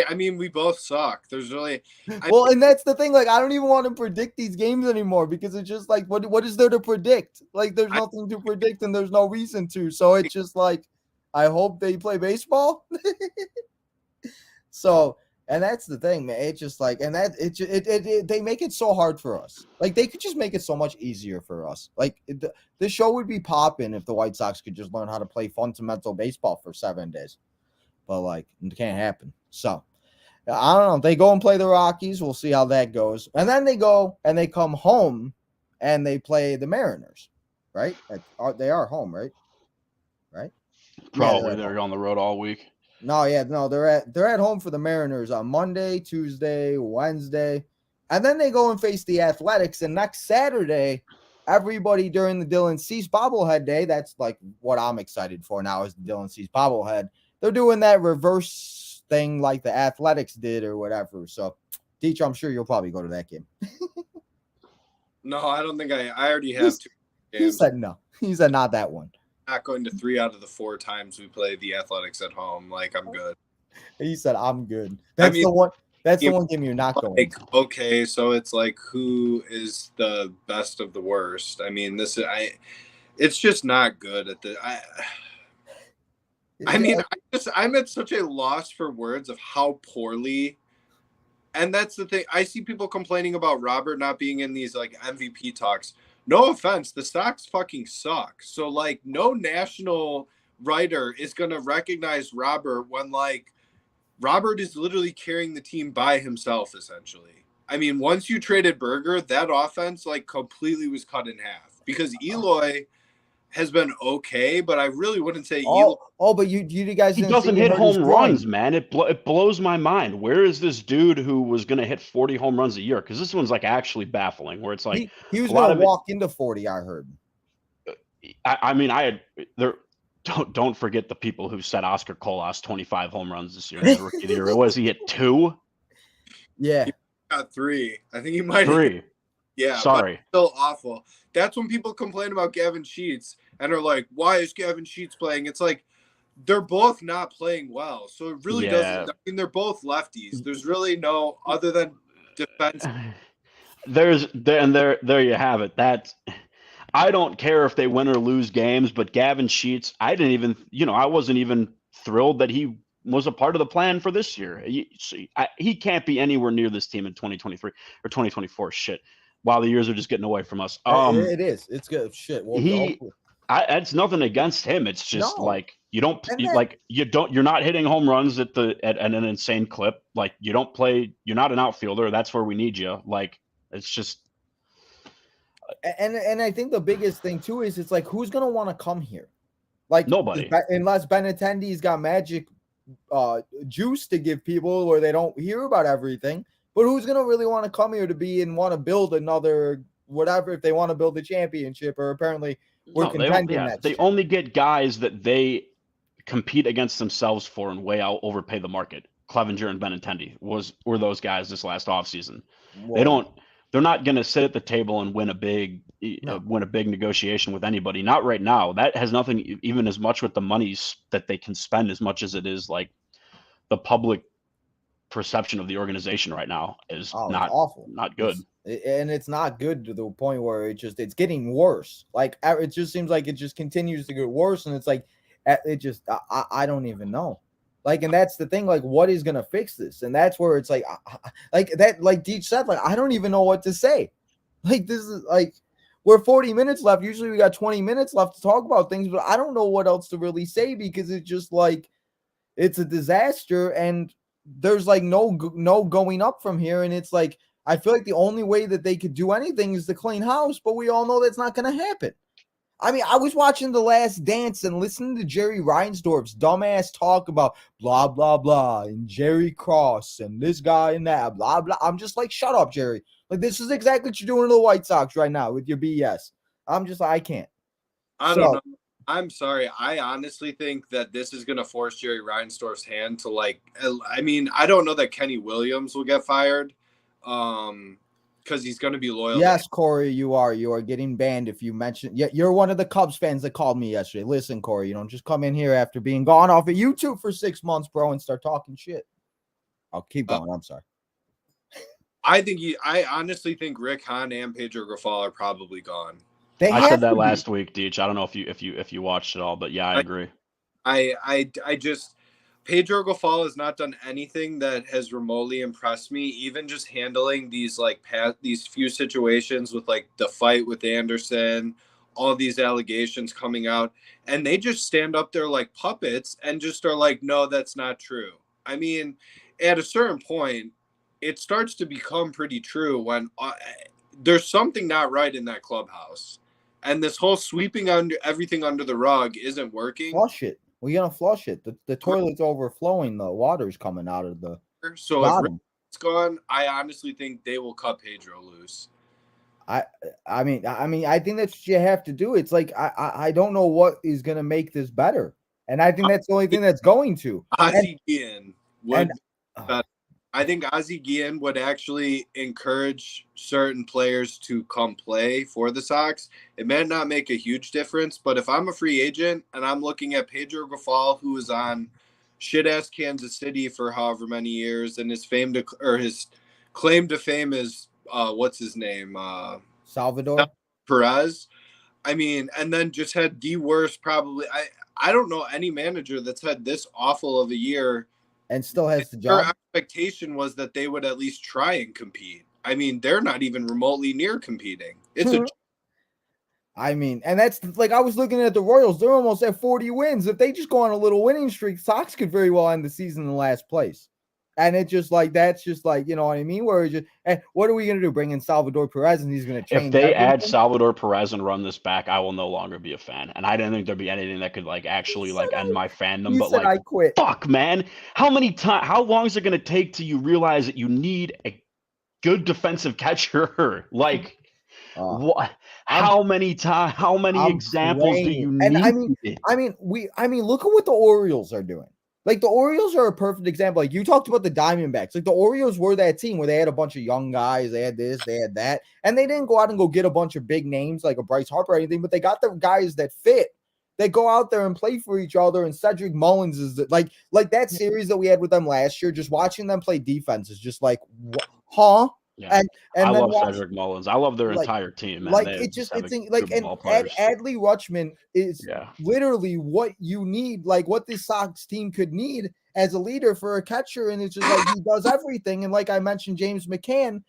I mean, we both suck. There's really and that's the thing. Like, I don't even want to predict these games anymore, because it's just like, what is there to predict? Like, there's nothing to predict, and there's no reason to. So it's just like, I hope they play baseball. So, and that's the thing, man. It's just like, and that they make it so hard for us. Like, they could just make it so much easier for us. Like, the show would be popping if the White Sox could just learn how to play fundamental baseball for 7 days. But like, it can't happen. So I don't know. They go and play the Rockies. We'll see how that goes. And then they go and they come home and they play the Mariners, right? They are home, right? Right? Probably they're on the road all week. They're at home for the Mariners on Monday, Tuesday, Wednesday, and then they go and face the Athletics. And next Saturday, everybody during the Dylan Cease bobblehead day. That's like what I'm excited for now, is the Dylan Cease bobblehead. They're doing that reverse thing like the Athletics did or whatever. So, Deech, I'm sure you'll probably go to that game. No, I don't think I already have 2 games. He said no. He said not that one. Not going to 3 out of the 4 times we play the Athletics at home. Like, I'm good. He said, I'm good. That's the one. That's the one game you're not going. Like, okay, so it's like, who is the best of the worst? I mean, it's just not good at the. I'm at such a loss for words of how poorly, and that's the thing. I see people complaining about Robert not being in these like MVP talks. No offense, the Sox fucking suck. So like, no national writer is gonna recognize Robert when like Robert is literally carrying the team by himself, essentially. I mean, once you traded Berger, that offense like completely was cut in half, because Eloy has been okay, but I really wouldn't say but you guys he didn't doesn't see hit hurt his home groin. runs, man. It blows my mind. Where is this dude who was going to hit 40 home runs a year? Because this one's like actually baffling. Where it's like he was going to walk into 40. I heard. I mean, don't forget the people who said Oscar Colas 25 home runs this year in his rookie year. Was he hit 2? Yeah, he got 3. I think he might 3. Yeah, sorry, but still awful. That's when people complain about Gavin Sheets and are like, "Why is Gavin Sheets playing?" It's like they're both not playing well, so it really doesn't. I mean, they're both lefties. There's really no other than defense. There you have it. I don't care if they win or lose games, but Gavin Sheets, I wasn't even thrilled that he was a part of the plan for this year. He can't be anywhere near this team in 2023 or 2024. Shit. Wow, the years are just getting away from us. It is. It's good. Shit. It's nothing against him. It's just like you're not hitting home runs at an insane clip. Like you're not an outfielder. That's where we need you. Like it's just. And I think the biggest thing too is it's like who's gonna want to come here, like nobody, unless Benintendi's got magic juice to give people where they don't hear about everything. But who's gonna really want to come here to be and want to build another whatever if they want to build a championship or apparently we're contending they only get guys that they compete against themselves for and way out overpay the market. Clevenger and Benintendi were those guys this last offseason. They're not going to sit at the table and win a big negotiation with anybody. Not right now. That has nothing even as much with the monies that they can spend as much as it is like the public perception of the organization right now is not awful, not good. It's not good to the point where it's getting worse. Like it just seems like it just continues to get worse. And it's like, I don't even know. Like, and that's the thing, like what is going to fix this? And that's where it's like that, like Deej said, like, I don't even know what to say. Like, this is like, we're 40 minutes left. Usually we got 20 minutes left to talk about things, but I don't know what else to really say because it's just like, it's a disaster and there's like no going up from here. And it's like, I feel like the only way that they could do anything is to clean house, but we all know that's not going to happen. I mean, I was watching The Last Dance and listening to Jerry Reinsdorf's dumbass talk about blah, blah, blah, and Jerry Cross and this guy and that, blah, blah. I'm just like, shut up, Jerry. Like, this is exactly what you're doing to the White Sox right now with your BS. I'm just like, I can't. I don't know. I'm sorry. I honestly think that this is going to force Jerry Reinsdorf's hand to like, I mean, I don't know that Kenny Williams will get fired. Because he's going to be loyal. Yes, Corey, you are getting banned if you mention. Yeah, you're one of the Cubs fans that called me yesterday. Listen, Corey, you don't just come in here after being gone off of YouTube for 6 months, bro, and start talking shit. I'll keep going. I'm sorry. I honestly think Rick Hahn and Pedro Grifol are probably gone. I said that last week, Deech. I don't know if you watched it all, but yeah, I agree. I just. Pedro Grifol has not done anything that has remotely impressed me, even just handling these these few situations with like the fight with Anderson, all these allegations coming out, and they just stand up there like puppets and just are like, no, that's not true. I mean, at a certain point, it starts to become pretty true when there's something not right in that clubhouse, and this whole sweeping everything under the rug isn't working. Flush it. We're gonna flush it. The toilet's overflowing. The water's coming out of the so bottom. If it's gone, I honestly think they will cut Pedro loose. I mean, I think that's what you have to do. It's like I don't know what is gonna make this better, and I think that's the only thing that's going to. Ozzie Guillen would. I think Ozzie Guillen would actually encourage certain players to come play for the Sox. It may not make a huge difference, but if I'm a free agent and I'm looking at Pedro Grifol, who was on shit-ass Kansas City for however many years, and his claim to fame is what's his name? Salvador Perez. I mean, and then just had the worst probably. I don't know any manager that's had this awful of a year and still has the job. Their expectation was that they would at least try and compete. I mean, they're not even remotely near competing. I mean, and that's like I was looking at the Royals. They're almost at 40 wins. If they just go on a little winning streak, Sox could very well end the season in last place. And it's just like, that's just like, you know what I mean? Where just, and what are we going to do? Bring in Salvador Perez and he's going to change If they everything? add Salvador Perez and run this back, I will no longer be a fan. And I didn't think there'd be anything that could like actually like end my fandom. You But said like, I quit. fuck, man. How long is it going to take till you realize that you need a good defensive catcher? Like, what? How many examples do you need? And I mean, look at what the Orioles are doing. Like, the Orioles are a perfect example. Like, you talked about the Diamondbacks. Like, the Orioles were that team where they had a bunch of young guys. They had this, they had that. And they didn't go out and go get a bunch of big names like a Bryce Harper or anything, but they got the guys that fit. They go out there and play for each other. And Cedric Mullins is like that series that we had with them last year. Just watching them play defense is just like, huh? Yeah. And I then love Cedric Mullins. I love their entire team. Man. Like, it's just, it's like, and Adley Rutschman is literally what you need, like what this Sox team could need as a leader for a catcher. And it's just like, he does everything. And like I mentioned, James McCann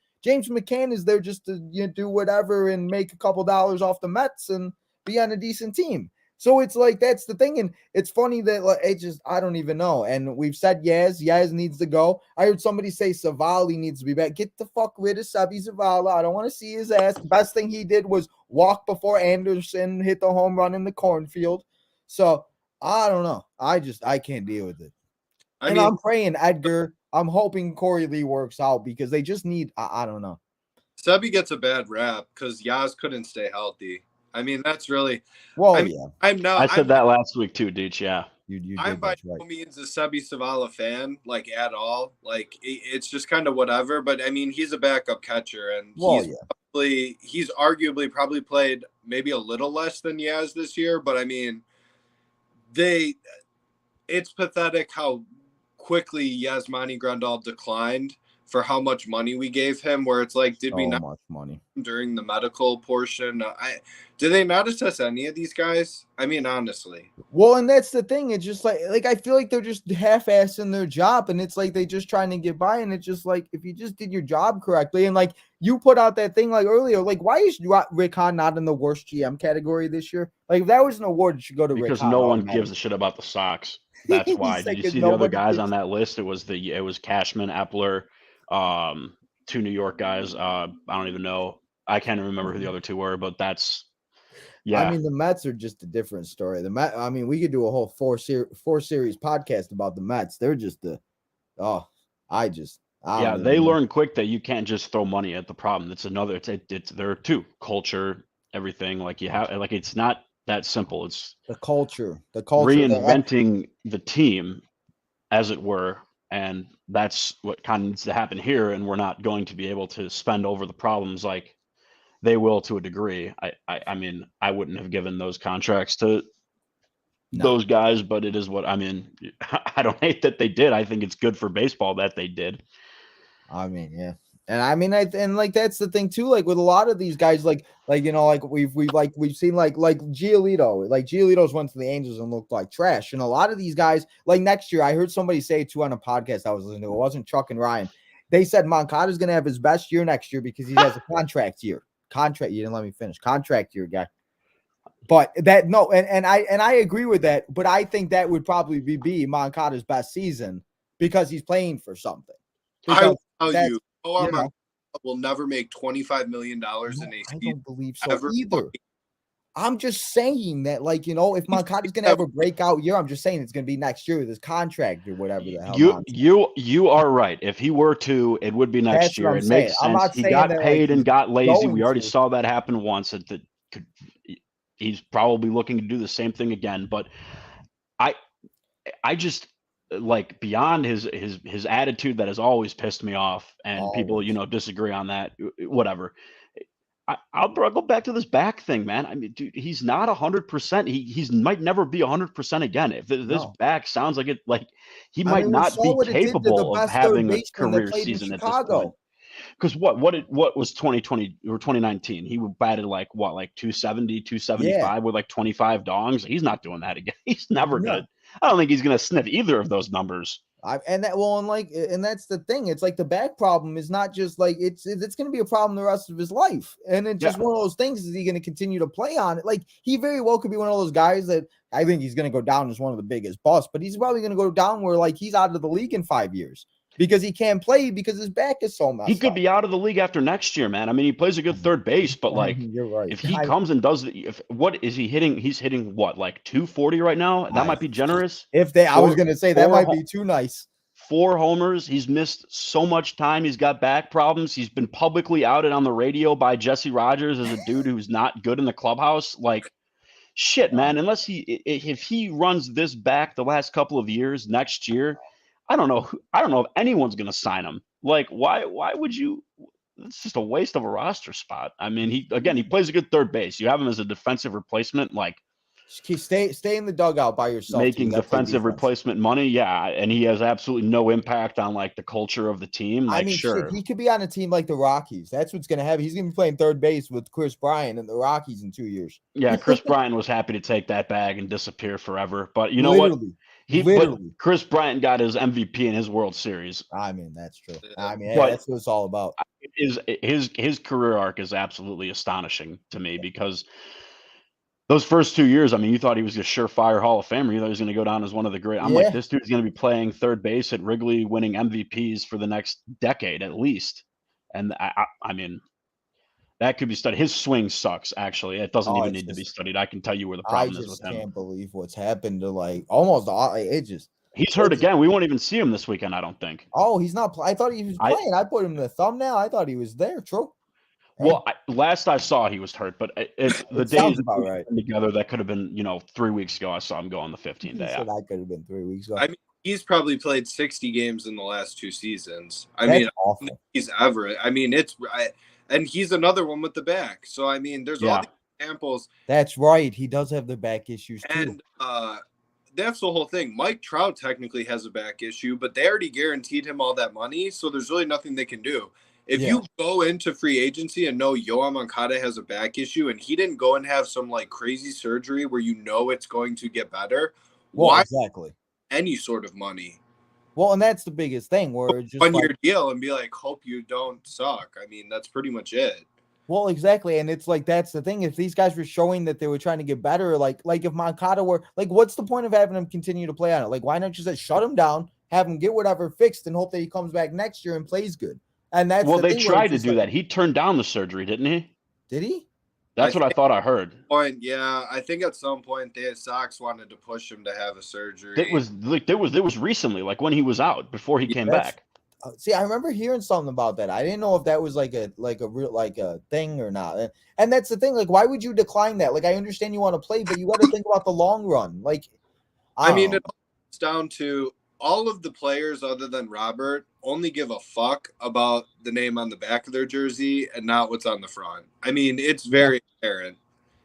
is there just to, you know, do whatever and make a couple dollars off the Mets and be on a decent team. So it's like, that's the thing. And it's funny that like, it just, I don't even know. And we've said Yaz needs to go. I heard somebody say Savali needs to be back. Get the fuck rid of Sebi Zavala. I don't want to see his ass. The best thing he did was walk before Anderson hit the home run in the cornfield. So I don't know. I can't deal with it. I'm praying Edgar. I'm hoping Corey Lee works out because they just need, I don't know. Sebi gets a bad rap because Yaz couldn't stay healthy. I mean, that's really. I said that last week too, Deech. Yeah, I'm by no means a Sebi Zavala fan, like at all. Like it's just kind of whatever. But I mean, he's a backup catcher, and he's arguably probably played maybe a little less than Yaz this year. But I mean, it's pathetic how quickly Yasmani Grandal declined for how much money we gave him, where it's like, did we not much money during the medical portion? Did they not assess any of these guys? I mean, honestly. Well, and that's the thing. It's just like I feel like they're just half-assing their job, and it's like they just trying to get by, and it's just like, if you just did your job correctly, and like you put out that thing like earlier, like why is Rick Hahn not in the worst GM category this year? Like if that was an award, it should go to Rick Hahn. Because no one gives a shit about the Sox. That's why. Did you see the other guys on that list? It was Cashman, Epler, two New York guys. I don't even know. I can't remember who the other two were, but that's I mean, the Mets are just a different story. The Mets, I mean, we could do a whole four series podcast about the Mets. They're just they learn quick that you can't just throw money at the problem. It's there are two: culture, everything. Like you have, like it's not that simple. It's the culture, reinventing the team, as it were. And that's what kind of needs to happen here. And we're not going to be able to spend over the problems like they will to a degree. I mean, I wouldn't have given those contracts to those guys, but it is what I mean. I don't hate that they did. I think it's good for baseball that they did. I mean, yeah. And I mean, and like that's the thing too. Like with a lot of these guys, like you know, like we've seen like Giolito. Like Giolito's went to the Angels and looked like trash. And a lot of these guys, like next year, I heard somebody say it too on a podcast I was listening to. It wasn't Chuck and Ryan. They said Moncada's going to have his best year next year because he has a contract year. You didn't let me finish. Contract year, guy. But and I agree with that. But I think that would probably be Moncada's best season because he's playing for something. I will tell you. Will never make $25 million in a season. I don't believe so either. I'm just saying that, like, you know, if Moncada's going to have a breakout year, I'm just saying it's going to be next year with his contract or whatever the hell. You are right. If he were to, it would be next year. It makes sense. He got paid and got lazy. We already saw that happen once. He's probably looking to do the same thing again. But I just like beyond his attitude that has always pissed me off, and people, you know, disagree on that, whatever. I'll go back to this back thing, man. I mean, dude, he's not 100%. He might never be 100% again. If this back sounds like it, like he might not be capable of having a career season at this point. Because what was 2020 or 2019? He batted like 270, 275 with like 25 dongs. He's not doing that again. He's never gonna. I don't think he's gonna sniff either of those numbers. And that's the thing. It's like the back problem is not just like it's going to be a problem the rest of his life. And it's just one of those things. Is he going to continue to play on it? Like he very well could be one of those guys that I think he's going to go down as one of the biggest busts, but he's probably going to go down where like he's out of the league in 5 years. because he can't play because his back is so messed up. He could be out of the league after next year, man. I mean, he plays a good third base, but like, you're right. If he comes and does what is he hitting? He's hitting what, like 240 right now? That might be generous. I was gonna say that might be too nice. 4 homers. He's missed so much time. He's got back problems. He's been publicly outed on the radio by Jesse Rogers as a dude who's not good in the clubhouse. Like, shit, man. If he runs this back the last couple of years, next year, I don't know if anyone's gonna sign him. Like, why would you? It's just a waste of a roster spot. I mean, he plays a good third base. You have him as a defensive replacement, like stay in the dugout by yourself. Making defensive replacement money, yeah, and he has absolutely no impact on like the culture of the team. Like, sure, shit, he could be on a team like the Rockies. That's what's gonna happen. He's gonna be playing third base with Chris Bryant and the Rockies in 2 years. Yeah, Chris Bryant was happy to take that bag and disappear forever. But you know what? But Chris Bryant got his MVP in his World Series. I mean, that's true. I mean, that's what it's all about. His career arc is absolutely astonishing to me because those first 2 years, I mean, you thought he was a surefire Hall of Famer. You thought he was going to go down as one of the great. I'm like, this dude's going to be playing third base at Wrigley, winning MVPs for the next decade at least. And I mean, that could be studied. His swing sucks, actually. It doesn't even need to be studied. I can tell you where the problem is with him. I can't believe what's happened to like almost all. He's hurt again. We won't even see him this weekend, I don't think. Oh, he's not. I thought he was playing. I put him in the thumbnail. I thought he was there. True. Well, last I saw, he was hurt, but the days together, that could have been, 3 weeks ago. I saw him go on the 15th day. That could have been 3 weeks ago. I mean, he's probably played 60 games in the last 2 seasons. I mean, he's average. I mean, and he's another one with the back. So, I mean, there's all these examples. That's right. He does have the back issues, too. And that's the whole thing. Mike Trout technically has a back issue, but they already guaranteed him all that money, so there's really nothing they can do. If you go into free agency and know Yoan Moncada has a back issue and he didn't go and have some like crazy surgery where it's going to get better, why exactly any sort of money? Well, and that's the biggest thing where it's just 1 year deal and be like, hope you don't suck. I mean, that's pretty much it. Well, exactly. And it's like, that's the thing. If these guys were showing that they were trying to get better, like if Moncada were like, what's the point of having him continue to play on it? Like, why not just shut him down, have him get whatever fixed and hope that he comes back next year and plays good? And that's they tried to do that. He turned down the surgery, didn't he? Did he? That's what I thought I heard. Yeah, I think at some point the Sox wanted to push him to have a surgery. It was recently, like when he was out before he came back. See, I remember hearing something about that. I didn't know if that was like a real a thing or not. And that's the thing. Like, why would you decline that? Like, I understand you want to play, but you got to think about the long run. Like, I mean, it comes down to all of the players other than Robert only give a fuck about the name on the back of their jersey and not what's on the front. I mean, it's very apparent.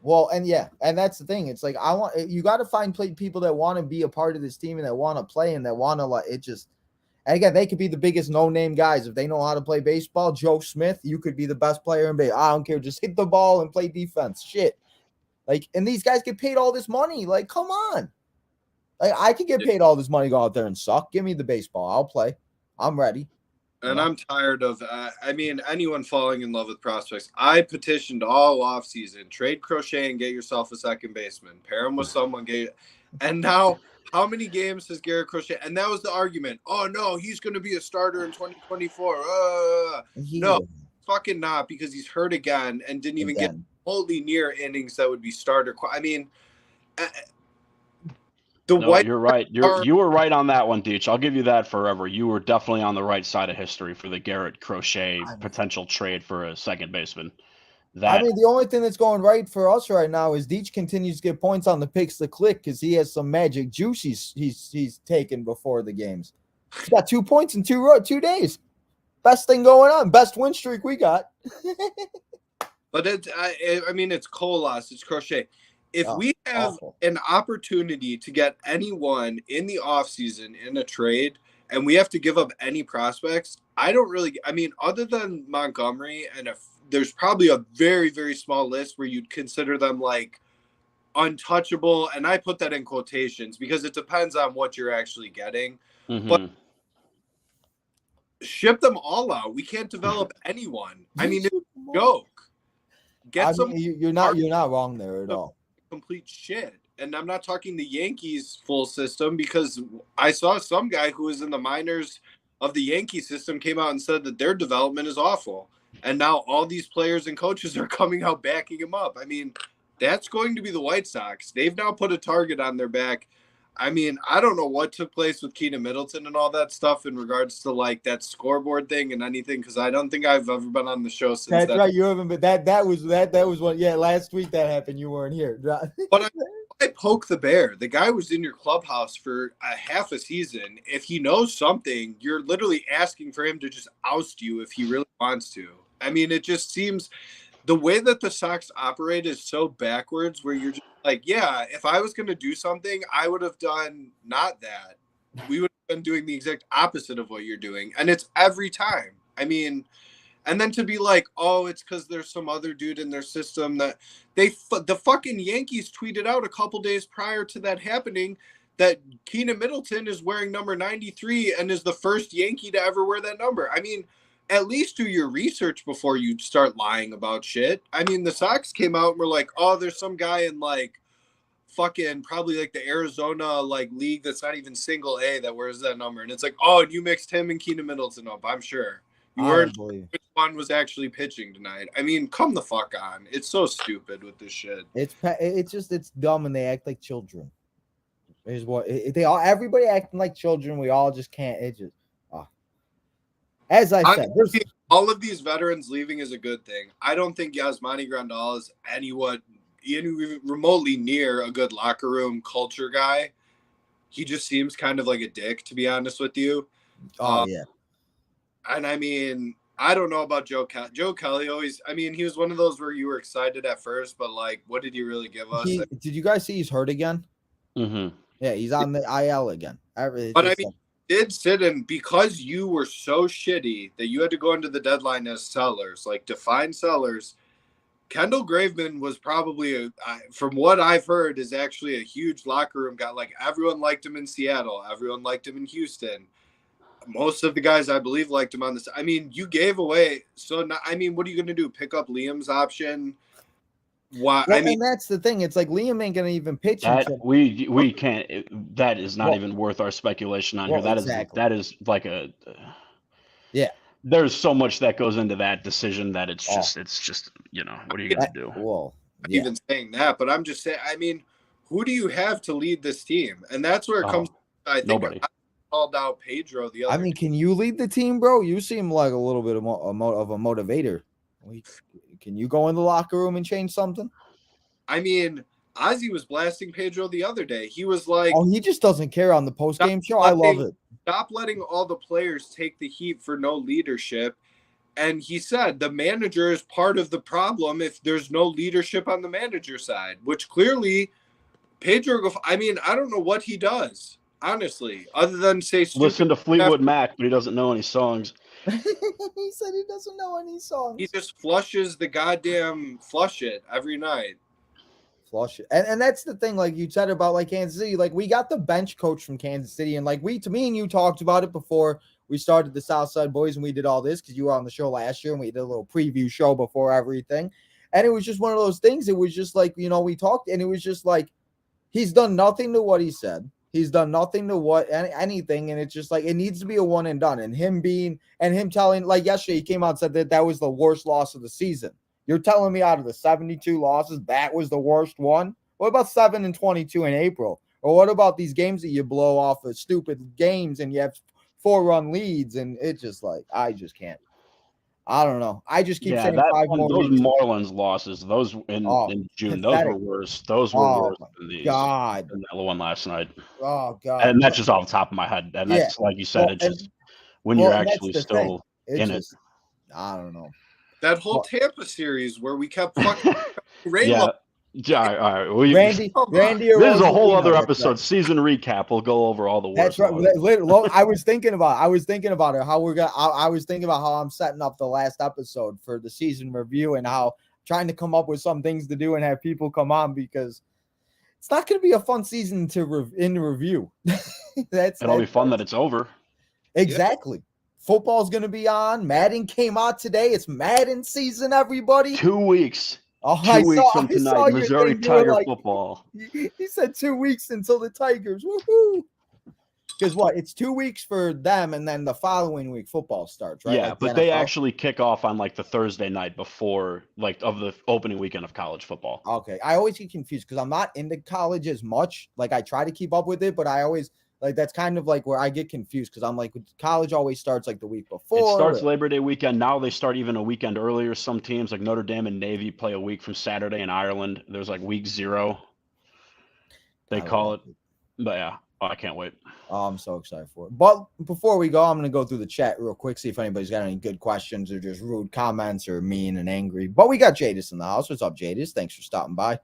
Well, and that's the thing. It's like, you got to find people that want to be a part of this team and that want to play and that want to and again, they could be the biggest no-name guys. If they know how to play baseball, Joe Smith, you could be the best player in baseball. I don't care. Just hit the ball and play defense. Shit. Like, and these guys get paid all this money. Like, come on. Like, I could get paid all this money, go out there and suck. Give me the baseball. I'll play. I'm ready. And I'm tired of, anyone falling in love with prospects. I petitioned all offseason, trade Crochet and get yourself a second baseman. Pair him with someone. And now, how many games has Garrett Crochet? And that was the argument. Oh, no, he's going to be a starter in 2024. No, fucking not, because he's hurt again and didn't even get wholly near innings that would be starter. I mean, you're right. You were right on that one, Deech. I'll give you that forever. You were definitely on the right side of history for the Garrett Crochet potential trade for a second baseman. The only thing that's going right for us right now is Deech continues to get points on the picks to click because he has some magic juice he's taken before the games. He's got 2 points in 2 days. Best thing going on. Best win streak we got. But it's Colas, it's Crochet. If we have an opportunity to get anyone in the offseason in a trade and we have to give up any prospects, other than Montgomery, and there's probably a very, very small list where you'd consider them like untouchable. And I put that in quotations because it depends on what you're actually getting. Mm-hmm. But ship them all out. We can't develop anyone. I mean, it's a joke. You're not wrong there at all. Complete shit. And I'm not talking the Yankees full system because I saw some guy who was in the minors of the Yankee system came out and said that their development is awful. And now all these players and coaches are coming out backing him up. I mean, that's going to be the White Sox. They've now put a target on their back. I mean, I don't know what took place with Keenan Middleton and all that stuff in regards to like that scoreboard thing and anything, because I don't think I've ever been on the show since. That's right, you haven't. But that was what. Yeah, last week that happened. You weren't here. But I poke the bear. The guy was in your clubhouse for a half a season. If he knows something, you're literally asking for him to just oust you if he really wants to. I mean, it just seems the way that the Sox operate is so backwards, where you're just like, yeah, if I was going to do something, I would have done not that. We would have been doing the exact opposite of what you're doing. And it's every time. I mean, and then to be like, oh, it's because there's some other dude in their system that the fucking Yankees tweeted out a couple days prior to that happening that Keenan Middleton is wearing number 93 and is the first Yankee to ever wear that number. I mean, at least do your research before you start lying about shit. I mean, the Sox came out and were like, oh, there's some guy in like fucking probably like the Arizona like league that's not even single A that wears that number. And it's like, oh, and you mixed him and Keenan Middleton up, I'm sure. You weren't which one was actually pitching tonight. I mean, come the fuck on. It's so stupid with this shit. It's dumb and they act like children. Is what everybody acting like children. We all just can't. It just as I said, all of these veterans leaving is a good thing. I don't think Yasmani Grandal is any remotely near a good locker room culture guy. He just seems kind of like a dick, to be honest with you. Yeah. And I mean, I don't know about Joe Kelly. Joe Kelly always, I mean, he was one of those where you were excited at first, but like, what did he really give us? Did you guys see he's hurt again? Mm-hmm. Yeah, he's on the IL again. But I mean, did sit in because you were so shitty that you had to go into the deadline as sellers, like defined sellers. Kendall Graveman was probably, from what I've heard, is actually a huge locker room guy. Like everyone liked him in Seattle. Everyone liked him in Houston. Most of the guys, I believe, liked him on this. I mean, you gave away. So, I mean, what are you going to do? Pick up Liam's option? Why? Well, I mean, and that's the thing. It's like Liam ain't going to even pitch. We can't. That is not even worth our speculation on here. That is like a. Yeah. There's so much that goes into that decision that it's just what are you going to do? Well, I'm even saying that, but I'm just saying. I mean, who do you have to lead this team? And that's where it comes. I think nobody. Called out Pedro the other. I mean, can you lead the team, bro? You seem like a little bit of a motivator. Can you go in the locker room and change something? I mean, Ozzy was blasting Pedro the other day. He was like, "Oh, he just doesn't care on the post-game show." I love it. Stop letting all the players take the heat for no leadership. And he said the manager is part of the problem if there's no leadership on the manager side, which clearly Pedro. I mean, I don't know what he does. Honestly, other than say listen to Fleetwood Mac, but he doesn't know any songs. He said he doesn't know any songs. He just flushes the goddamn flush it every night. Flush it. And that's the thing, like you said about like Kansas City, like we got the bench coach from Kansas City, and like me and you talked about it before we started the SouthSide Boys, and we did all this because you were on the show last year and we did a little preview show before everything. And it was just one of those things. It was just like, we talked, and it was just like he's done nothing to what he said. He's done nothing to anything, and it's just like it needs to be a one and done. And him telling, like yesterday, he came out and said that was the worst loss of the season. You're telling me out of the 72 losses, that was the worst one? What about 7-22 in April? Or what about these games that you blow off of stupid games and you have 4-run leads? And it's just like I just can't. I don't know. I just keep saying 5 more. Those Marlins losses, those in June, pathetic. those were worse. Those were worse than the one last night. Oh God! And that's just off the top of my head. And that's like you said, it's just when you're actually still in it. I don't know. That whole Tampa series where we kept fucking Yeah, all right. Randy. This is a whole other episode. Season recap. We'll go over all the worst. That's right. I was thinking about it. I was thinking about how I'm setting up the last episode for the season review and how trying to come up with some things to do and have people come on because it's not going to be a fun season to review. It'll be fun that it's over. Exactly. Yeah. Football's going to be on. Madden came out today. It's Madden season, everybody. 2 weeks. Oh, 2 weeks from tonight, Missouri Tiger football. He said 2 weeks until the Tigers. Woohoo! Because what? It's 2 weeks for them, and then the following week football starts, right? Yeah, Like the but they NFL? actually kick off on like the Thursday night before of the opening weekend of college football. Okay. I always get confused because I'm not into college as much. Like I try to keep up with it, but I always like that's kind of like where I get confused because I'm like college always starts like the week before. It starts Labor Day weekend. Now they start even a weekend earlier. Some teams like Notre Dame and Navy play a week from Saturday in Ireland. There's like week 0. They call it. But yeah, I can't wait. Oh, I'm so excited for it. But before we go, I'm going to go through the chat real quick, see if anybody's got any good questions or just rude comments or mean and angry. But we got Jadis in the house. What's up, Jadis? Thanks for stopping by.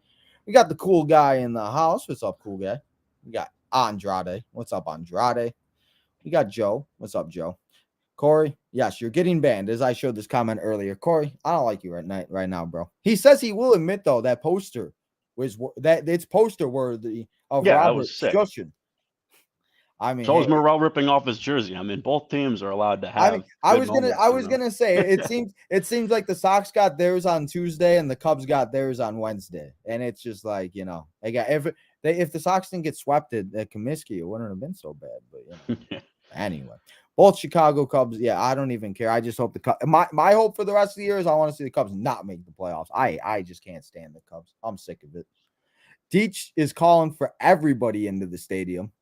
We got the cool guy in the house. What's up, cool guy? We got Andrade. What's up, Andrade? We got Joe. What's up, Joe? Corey, yes, you're getting banned, as I showed this comment earlier. Corey, I don't like you right now, bro. He says he will admit, though, that poster was that it's poster worthy of Robert Jushin. I mean, so is Morrell ripping off his jersey. I mean, both teams are allowed to have. I was gonna say it seems like the Sox got theirs on Tuesday and the Cubs got theirs on Wednesday, and it's just like if the Sox didn't get swept at Comiskey, it wouldn't have been so bad. But anyway, both Chicago Cubs. Yeah, I don't even care. I just hope the Cubs. My hope for the rest of the year is I want to see the Cubs not make the playoffs. I just can't stand the Cubs. I'm sick of it. Deech is calling for everybody into the stadium.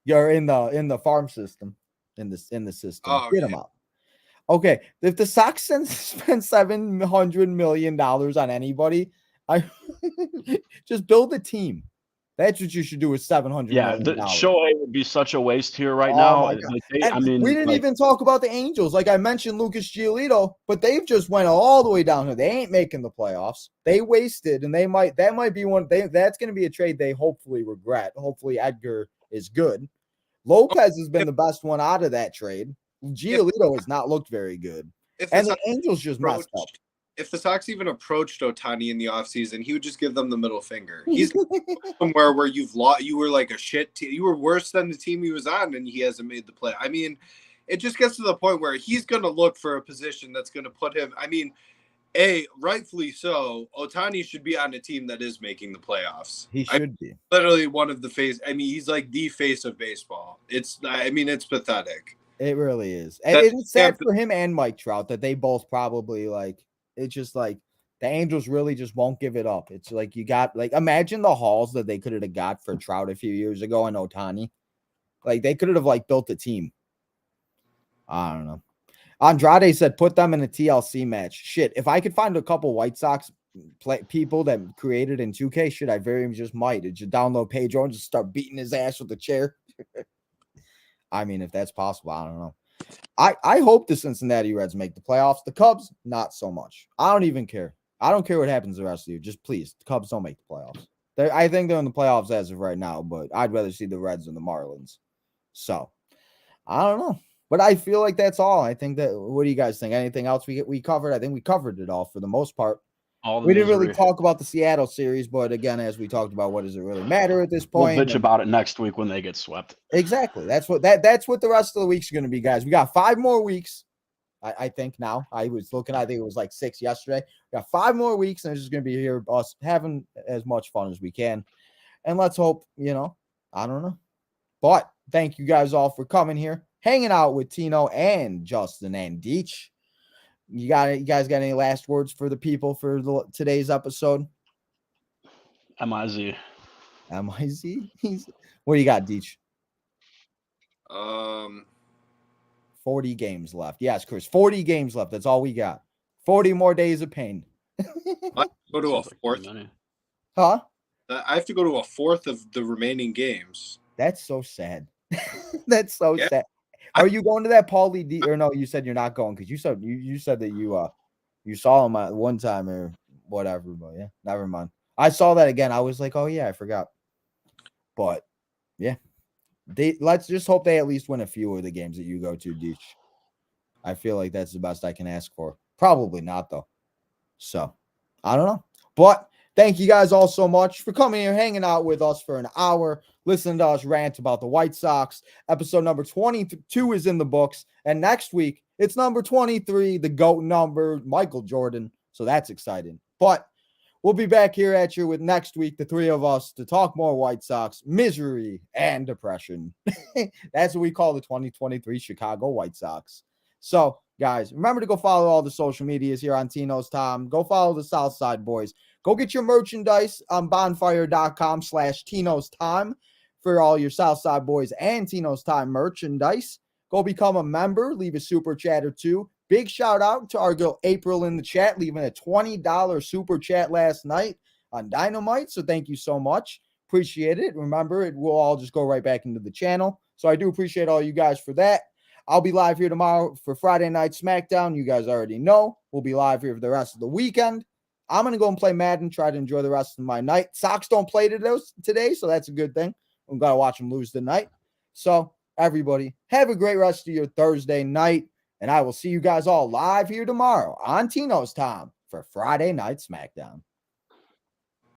You're in the farm system, in the system. Oh, get them out. Okay, if the Sox spend $700 million on anybody, I just build a team. That's what you should do with $700 million. Shohei would be such a waste here right now. We didn't even talk about the Angels. Like I mentioned, Lucas Giolito, but they've just went all the way down here. They ain't making the playoffs. They wasted, and that might be one. That's going to be a trade they hopefully regret. Hopefully Edgar is good. Lopez has been the best one out of that trade. Giolito has not looked very good, and the Angels just messed up. If the Sox even approached Ohtani in the offseason, he would just give them the middle finger. He's somewhere where you were like a shit team. You were worse than the team he was on, and he hasn't made the play. I mean, it just gets to the point where he's going to look for a position that's going to put him. I mean, rightfully so. Ohtani should be on a team that is making the playoffs. He should be literally one of the face. I mean, he's like the face of baseball. It's pathetic. It really is. And it's sad for him and Mike Trout that they both probably like. It's just like the Angels really just won't give it up. It's like you got like imagine the hauls that they could have got for Trout a few years ago and Ohtani. Like they could have like built a team. I don't know. Andrade said put them in a TLC match. Shit, if I could find a couple White Sox people that created in 2K, shit, I very just might. Just download Pedro and just start beating his ass with the chair. I mean, if that's possible, I don't know. I hope the Cincinnati Reds make the playoffs. The Cubs, not so much. I don't even care. I don't care what happens the rest of the year. Just please, the Cubs don't make the playoffs. I think they're in the playoffs as of right now, but I'd rather see the Reds than the Marlins. So, I don't know. But I feel like that's all. I think that, what do you guys think? Anything else we covered? I think we covered it all for the most part. We didn't really talk about the Seattle series, but again, as we talked about, what does it really matter at this point? We'll bitch about it next week when they get swept. Exactly. That's what the rest of the week's going to be, guys. We got 5 more weeks. I think now. I was looking, I think it was like 6 yesterday. We got 5 more weeks, and it's just going to be here, us having as much fun as we can. And let's hope, I don't know. But thank you guys all for coming here, hanging out with Tino and Justin and Deech. You guys got any last words for the people for today's episode? MIZ. What do you got, Deech? 40 games left. Yes, Chris, 40 games left. That's all we got. 40 more days of pain. Go to a fourth. Huh? I have to go to a fourth of the remaining games. That's so sad. That's so sad. Are you going to that Paulie D? Or no, you said you're not going because you said that you saw him at one time or whatever. But yeah, never mind. I saw that again. I was like, oh yeah, I forgot. But yeah, let's just hope they at least win a few of the games that you go to, Deech. I feel like that's the best I can ask for. Probably not though. So I don't know. But thank you guys all so much for coming here, hanging out with us for an hour, listening to us rant about the White Sox. Episode number 22 is in the books. And next week, it's number 23, the GOAT number, Michael Jordan. So that's exciting. But We'll be back here at you with next week, the three of us, to talk more White Sox misery and depression. That's what we call the 2023 Chicago White Sox. So, guys, remember to go follow all the social medias here on Tino's Time. Go follow the SouthSide boys. Go get your merchandise on bonfire.com/Tino's Time for all your Southside boys and Tino's Time merchandise. Go become a member. Leave a super chat or two. Big shout out to our girl April in the chat, leaving a $20 super chat last night on Dynamite. So thank you so much. Appreciate it. Remember, it will all just go right back into the channel. So I do appreciate all you guys for that. I'll be live here tomorrow for Friday Night SmackDown. You guys already know. We'll be live here for the rest of the weekend. I'm going to go and play Madden, try to enjoy the rest of my night. Sox don't play today, so that's a good thing. I'm going to watch them lose tonight. So, everybody, have a great rest of your Thursday night. And I will see you guys all live here tomorrow on Tino's Time for Friday Night SmackDown.